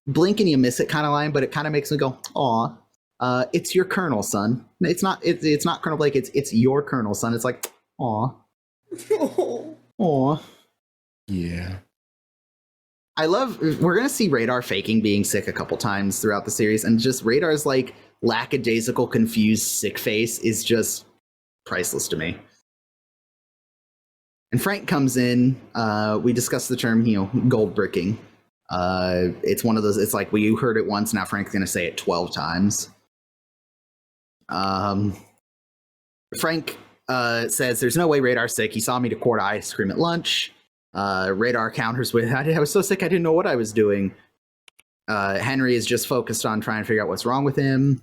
blink and you miss it kind of line, but it kind of makes me go, aw. It's your Colonel, son. It's not Colonel Blake. It's your Colonel, son. It's like, aw, aw. Yeah. We're gonna see Radar faking being sick a couple times throughout the series, and just Radar's like lackadaisical, confused, sick face is just priceless to me. And Frank comes in. We discussed the term, gold bricking. It's one of those. It's like, well, you heard it once. Now Frank's gonna say it 12 times. Frank says there's no way Radar's sick. He saw me to quart ice cream at lunch. Radar counters with, I was so sick I didn't know what I was doing. Henry is just focused on trying to figure out what's wrong with him.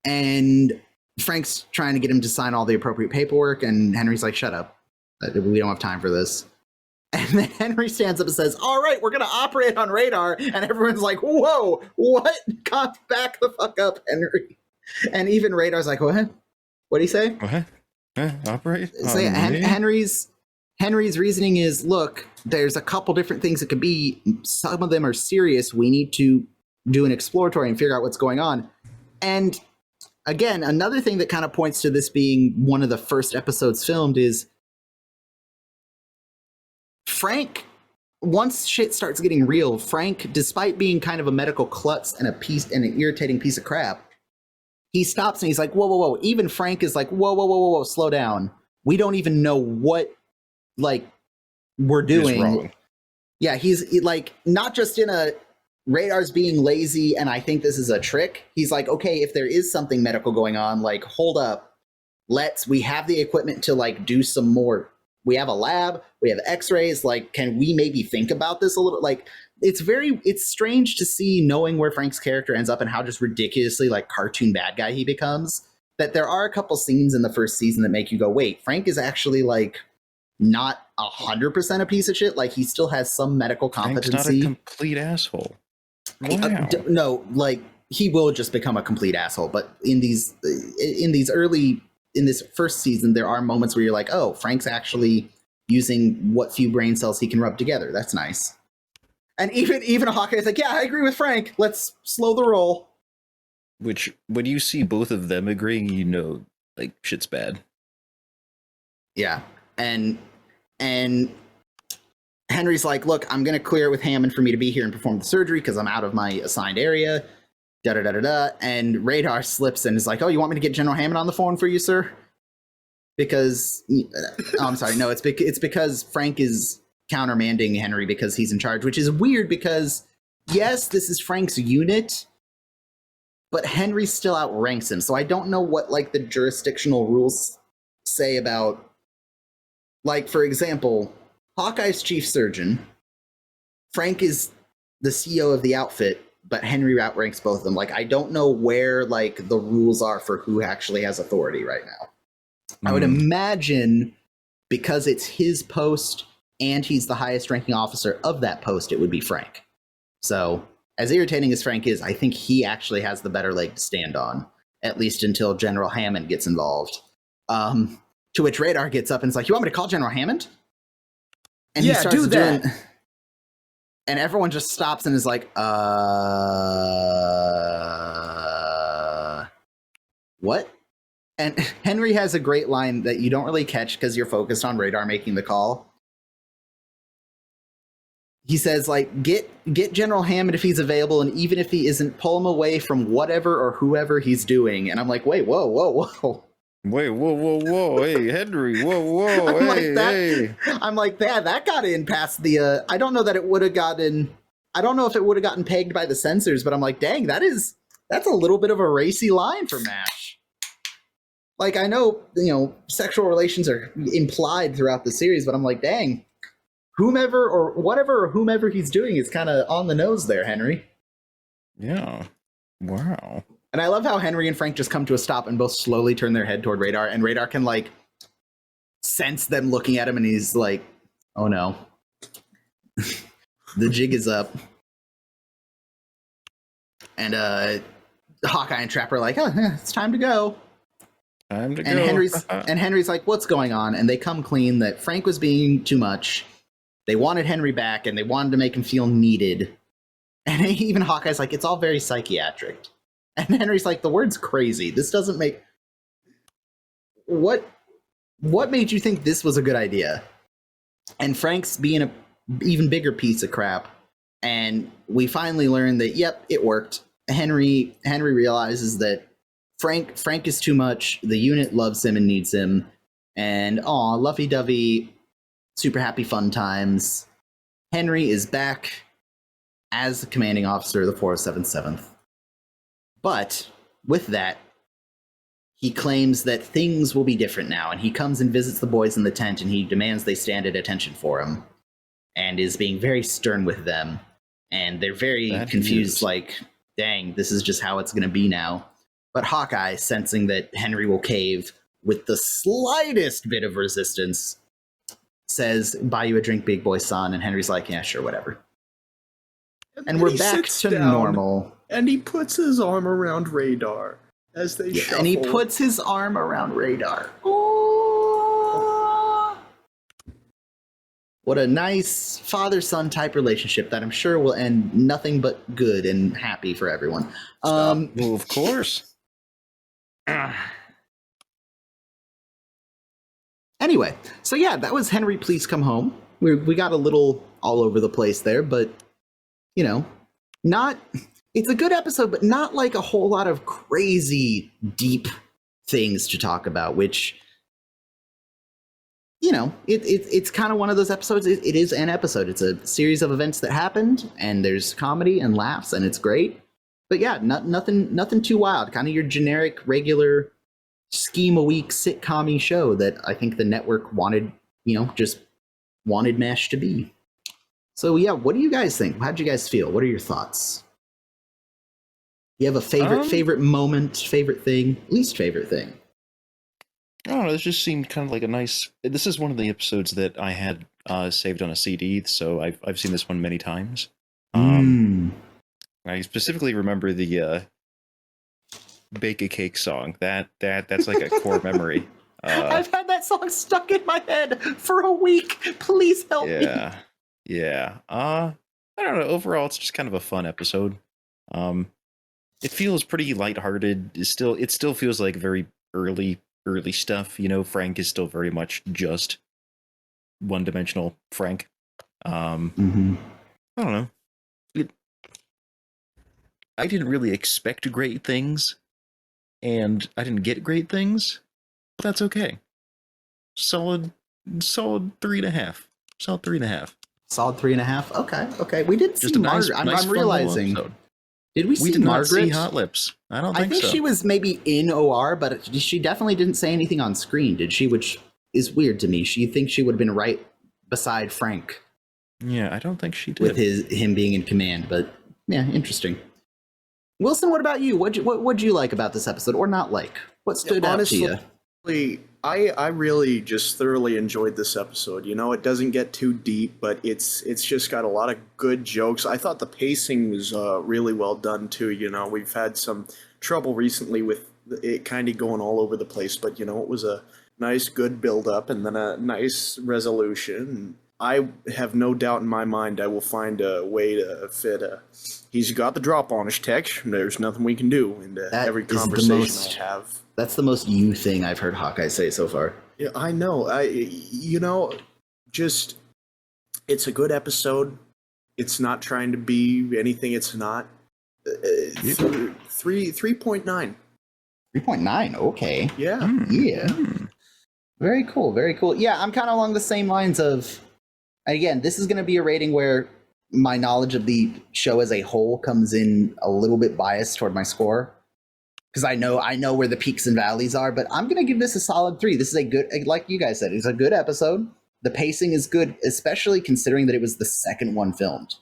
And Frank's trying to get him to sign all the appropriate paperwork, and Henry's like, shut up. We don't have time for this. And then Henry stands up and says, all right, we're going to operate on Radar. And everyone's like, whoa, what? Come back the fuck up, Henry. And even Radar's like, what? What'd he say? What? Operate? So Henry's reasoning is, look, there's a couple different things it could be. Some of them are serious. We need to do an exploratory and figure out what's going on. And again, another thing that kind of points to this being one of the first episodes filmed is Frank, once shit starts getting real, Frank, despite being kind of a medical klutz and an irritating piece of crap, he stops and he's like, whoa. Even Frank is like, whoa, slow down. We don't even know what, we're doing. Yeah, he's like, not just in a Radar's being lazy and I think this is a trick. He's like, okay, if there is something medical going on, hold up. We have the equipment to do some more. We have a lab, we have x-rays, can we maybe think about this a little? It's strange to see, knowing where Frank's character ends up and how just ridiculously cartoon bad guy he becomes, that there are a couple scenes in the first season that make you go, wait, Frank is actually not 100% a piece of shit. He still has some medical competency. Frank's not a complete asshole. Wow. No, he will just become a complete asshole. But in this first season, there are moments where you're like, oh, Frank's actually using what few brain cells he can rub together. That's nice. And even Hawkeye's like, yeah, I agree with Frank. Let's slow the roll. Which, when you see both of them agreeing, shit's bad. Yeah. And Henry's like, look, I'm going to clear it with Hammond for me to be here and perform the surgery because I'm out of my assigned area. Da-da-da-da-da. And Radar slips and is like, oh, you want me to get General Hammond on the phone for you, sir? Because, I'm sorry, no, it's because Frank is countermanding Henry because he's in charge, which is weird because, yes, this is Frank's unit, but Henry still outranks him. So I don't know what, the jurisdictional rules say about, for example, Hawkeye's chief surgeon, Frank is the CEO of the outfit, but Henry outranks both of them. I don't know where, the rules are for who actually has authority right now. I would imagine because it's his post and he's the highest ranking officer of that post, it would be Frank. So, as irritating as Frank is, I think he actually has the better leg to stand on, at least until General Hammond gets involved. To which Radar gets up and is like, you want me to call General Hammond? And yeah, he starts do that. And everyone just stops and is like, what? And Henry has a great line that you don't really catch because you're focused on Radar making the call. He says, get General Hammond if he's available, and even if he isn't, pull him away from whatever or whoever he's doing. And I'm like, wait, whoa. Wait, whoa. Hey, Henry, whoa. Hey. I'm like, that got in past the, I don't know that it would have gotten, I don't know if it would have gotten pegged by the censors, but I'm like, dang, that's a little bit of a racy line for MASH. I know, sexual relations are implied throughout the series, but I'm like, dang, whomever he's doing is kind of on the nose there, Henry. Yeah. Wow. And I love how Henry and Frank just come to a stop and both slowly turn their head toward Radar, and Radar can like sense them looking at him, and he's like, "Oh no, the jig is up." And Hawkeye and Trapper are like, "Oh, yeah, it's time to go." Time to And go. Henry's like, "What's going on?" And they come clean that Frank was being too much. They wanted Henry back, and they wanted to make him feel needed. And even Hawkeye's like, "It's all very psychiatric." And Henry's like, "The word's crazy. This doesn't make." What made you think this was a good idea? And Frank's being a even bigger piece of crap. And we finally learn that, yep, it worked. Henry realizes that Frank is too much. The unit loves him and needs him. And lovey-dovey, super happy fun times. Henry is back as the commanding officer of the 407th. But with that, he claims that things will be different now, and he comes and visits the boys in the tent, and he demands they stand at attention for him, and is being very stern with them. And they're very confused, like, dang, this is just how it's going to be now. But Hawkeye, sensing that Henry will cave with the slightest bit of resistance, says, "Buy you a drink, big boy son." And Henry's like, "Yeah, sure, whatever." And we're back to normal. And he puts his arm around Radar as they shuffle. And he puts his arm around Radar. Oh. What a nice father-son type relationship that I'm sure will end nothing but good and happy for everyone. Well, of course. Anyway, so yeah, that was Henry Please Come Home. We got a little all over the place there, but, you know, it's a good episode, but not like a whole lot of crazy, deep things to talk about, which, you know, it's kind of one of those episodes. It is an episode. It's a series of events that happened, and there's comedy and laughs, and it's great. But yeah, nothing too wild. Kind of your generic, regular scheme-a-week sitcom-y show that I think the network wanted, just wanted MASH to be. So yeah, what do you guys think? How'd you guys feel? What are your thoughts? You have a favorite moment, favorite thing, least favorite thing? I don't know. This just seemed kind of like a nice. This is one of the episodes that I had saved on a CD, so I've seen this one many times. I specifically remember the "Bake a Cake" song. That's like a core memory. I've had that song stuck in my head for a week. Please help me. Yeah. I don't know. Overall, it's just kind of a fun episode. It feels pretty lighthearted. It still feels like very early stuff. Frank is still very much just one-dimensional Frank. I don't know. I didn't really expect great things, and I didn't get great things, but that's okay. Solid 3.5. Solid 3.5. Solid 3.5. Okay. We did Just see a nice, Margaret. nice I'm realizing. Did we see We did not Margaret? see Hot Lips. I don't think so. I think she was maybe in OR, but she definitely didn't say anything on screen, did she? Which is weird to me. She thinks she would have been right beside Frank. Yeah, I don't think she did. With him being in command, but yeah, interesting. Wilson, what about you? What'd you like about this episode, or not like? What stood out to you? Honestly, I really just thoroughly enjoyed this episode. It doesn't get too deep, but it's just got a lot of good jokes. I thought the pacing was really well done too. We've had some trouble recently with it kind of going all over the place, but it was a nice, good build up and then a nice resolution. I have no doubt in my mind I will find a way to fit he's got the drop on his tech. There's nothing we can do into every conversation I have. That's the most you thing I've heard Hawkeye say so far. Yeah, I know. Just it's a good episode. It's not trying to be anything it's not. 3.9. 3.9. Okay. Yeah. Yeah. Very cool. Very cool. Yeah, I'm kind of along the same lines of. Again, this is going to be a rating where my knowledge of the show as a whole comes in a little bit biased toward my score. Because I know where the peaks and valleys are, but I'm going to give this a solid 3. This is a good, like you guys said, it's a good episode. The pacing is good, especially considering that it was the second one filmed.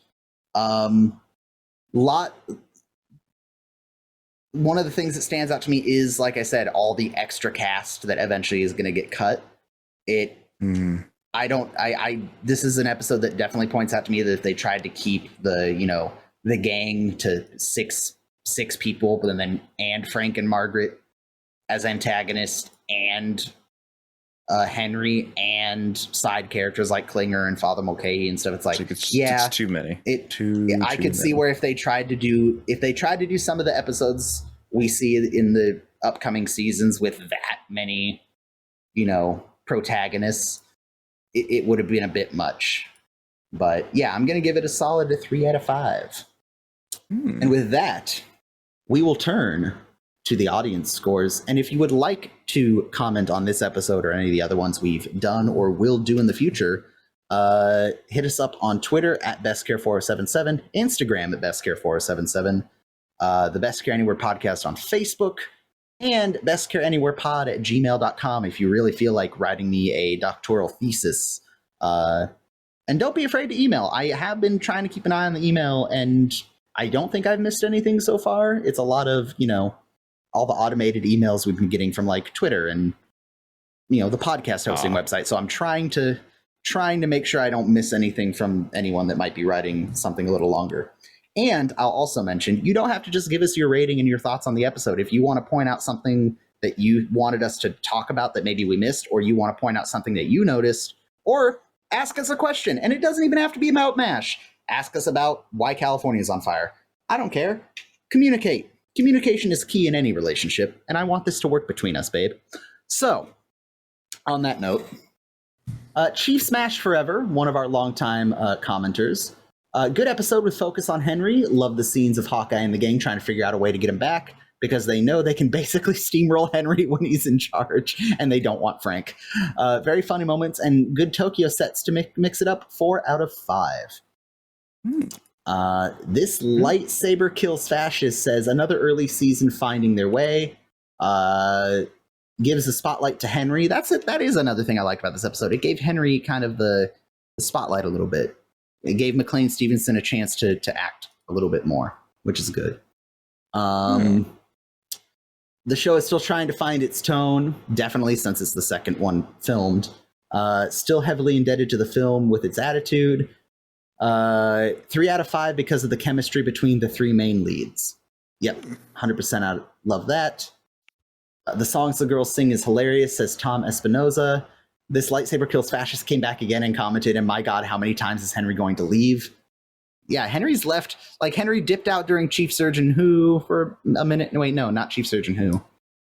one of the things that stands out to me is, like I said, all the extra cast that eventually is going to get cut. It. This is an episode that definitely points out to me that if they tried to keep the gang to six people, but then and Frank and Margaret as antagonists, and Henry and side characters like Klinger and Father Mulcahy and stuff, it's too many. I could see where if they tried to do some of the episodes we see in the upcoming seasons with that many, protagonists, it would have been a bit much. But yeah, I'm going to give it a solid 3 out of 5. And with that, we will turn to the audience scores. And if you would like to comment on this episode or any of the other ones we've done or will do in the future, hit us up on Twitter at bestcare4077, Instagram at bestcare4077, the Best Care Anywhere podcast on Facebook, and bestcareanywherepod at gmail.com if you really feel like writing me a doctoral thesis. And don't be afraid to email. I have been trying to keep an eye on the email, and I don't think I've missed anything so far. It's a lot of, all the automated emails we've been getting from like Twitter and, the podcast hosting website. So I'm trying to make sure I don't miss anything from anyone that might be writing something a little longer. And I'll also mention, you don't have to just give us your rating and your thoughts on the episode. If you want to point out something that you wanted us to talk about that maybe we missed, or you want to point out something that you noticed, or ask us a question, and it doesn't even have to be about MASH. Ask us about why California is on fire. I don't care. Communicate. Communication is key in any relationship, and I want this to work between us, babe. So, on that note, Chief Smash Forever, one of our longtime commenters. Good episode with focus on Henry. Love the scenes of Hawkeye and the gang trying to figure out a way to get him back, because they know they can basically steamroll Henry when he's in charge, and they don't want Frank. Very funny moments and good Tokyo sets to mix it up. 4 out of 5. This lightsaber kills fascist says another early season finding their way. Gives the spotlight to Henry. That's it. That is another thing I liked about this episode. It gave Henry kind of the spotlight a little bit. It gave McLean Stevenson a chance to act a little bit more, which is good. The show is still trying to find its tone, definitely, since it's the second one filmed. Still heavily indebted to the film with its attitude. 3 out of 5 because of the chemistry between the 3 main leads. Yep, 100% out. Love that. The songs the girls sing is hilarious, says Tom Espinoza. This lightsaber kills fascist came back again and commented, and my God, how many times is Henry going to leave? Yeah, Henry's left. Like, Henry dipped out during Chief Surgeon Who for a minute. No, wait, no, not Chief Surgeon Who.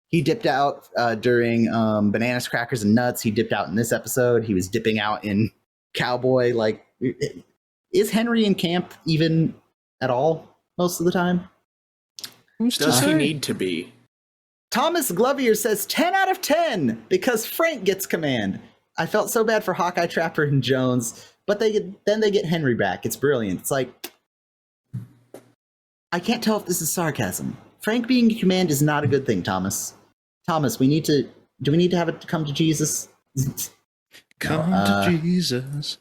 He dipped out during Bananas, Crackers, and Nuts. He dipped out in this episode. He was dipping out in Cowboy. Like, is Henry in camp even at all most of the time? Does he need to be? Thomas Glovier says 10 out of 10 because Frank gets command. I felt so bad for Hawkeye, Trapper, and Jones, but they get Henry back. It's brilliant. It's like, I can't tell if this is sarcasm. Frank being in command is not a good thing, Thomas. Thomas, do we need to have it come to Jesus? Come to Jesus.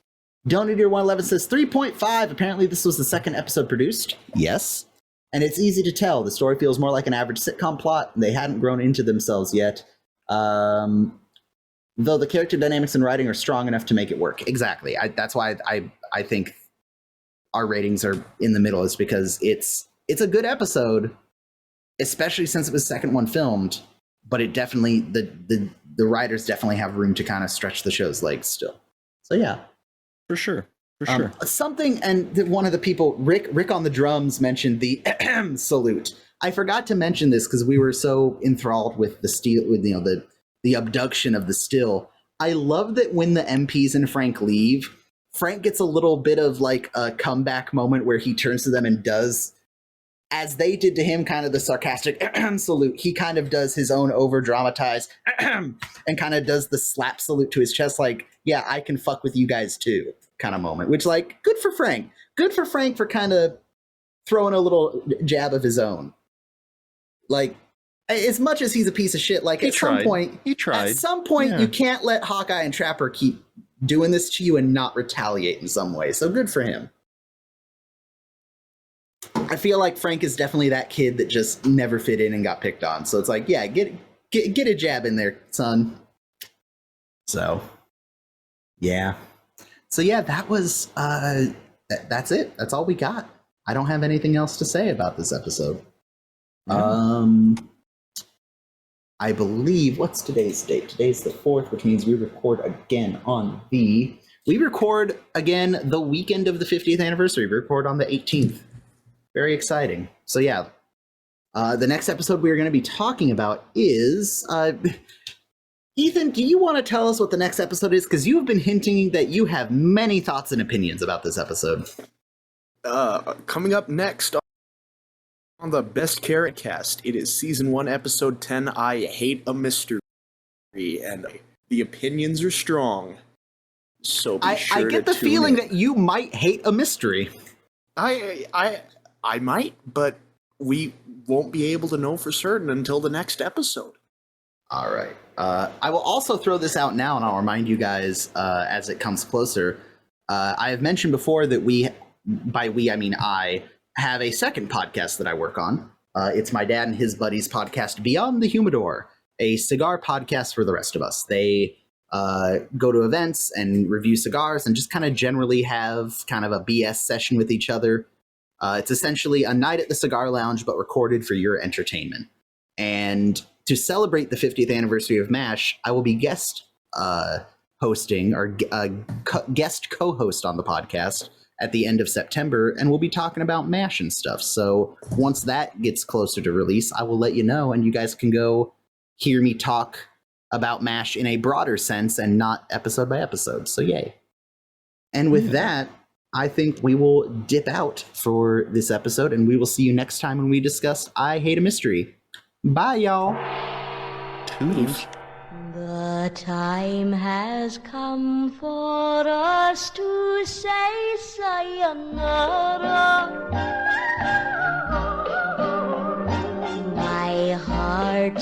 Donator 111 says 3.5. Apparently this was the second episode produced. Yes. And it's easy to tell. The story feels more like an average sitcom plot. They hadn't grown into themselves yet. Though the character dynamics and writing are strong enough to make it work. Exactly. That's why I think our ratings are in the middle, is because it's a good episode, especially since it was the second one filmed, but it definitely, the writers definitely have room to kind of stretch the show's legs still. So yeah. For sure. Something, and one of the people, Rick on the drums, mentioned the salute. I forgot to mention this because we were so enthralled with the steel, with the abduction of the still. I love that when the MPs and Frank leave, Frank gets a little bit of like a comeback moment where he turns to them and does, as they did to him, kind of the sarcastic salute. He kind of does his own over dramatized and kind of does the slap salute to his chest, like, yeah, I can fuck with you guys too, kind of moment, which, like, good for Frank for kind of throwing a little jab of his own. Like, as much as he's a piece of shit, like, at some point Yeah. You can't let Hawkeye and Trapper keep doing this to you and not retaliate in some way. So good for him. I feel like Frank is definitely that kid that just never fit in and got picked on. So it's like, yeah, get a jab in there, son. So, yeah. So yeah, that was that's it. That's all we got. I don't have anything else to say about this episode. I believe, what's today's date? Today's the 4th, which means we record again the weekend of the 50th anniversary. We record on the 18th. Very exciting. So yeah, the next episode we're going to be talking about is, Ethan, do you want to tell us what the next episode is? Because you've been hinting that you have many thoughts and opinions about this episode. Coming up next on the Best Carrot Cast, it is Season 1, Episode 10, I Hate a Mystery, and the opinions are strong, so be sure I get the tune feeling in. that you might hate a mystery. I might, but we won't be able to know for certain until the next episode. All right. I will also throw this out now, and I'll remind you guys as it comes closer. I have mentioned before that by we, I mean I, have a second podcast that I work on. It's my dad and his buddies' podcast, Beyond the Humidor, a cigar podcast for the rest of us. They go to events and review cigars and just kind of generally have kind of a BS session with each other. It's essentially a night at the cigar lounge, but recorded for your entertainment. And to celebrate the 50th anniversary of MASH, I will be guest hosting or guest co-host on the podcast at the end of September, and we'll be talking about MASH and stuff. So once that gets closer to release, I will let you know, and you guys can go hear me talk about MASH in a broader sense and not episode by episode. So yay. And with that, I think we will dip out for this episode, and we will see you next time when we discuss I Hate a Mystery. Bye, y'all. Toodles. The time has come for us to say sayonara. My heart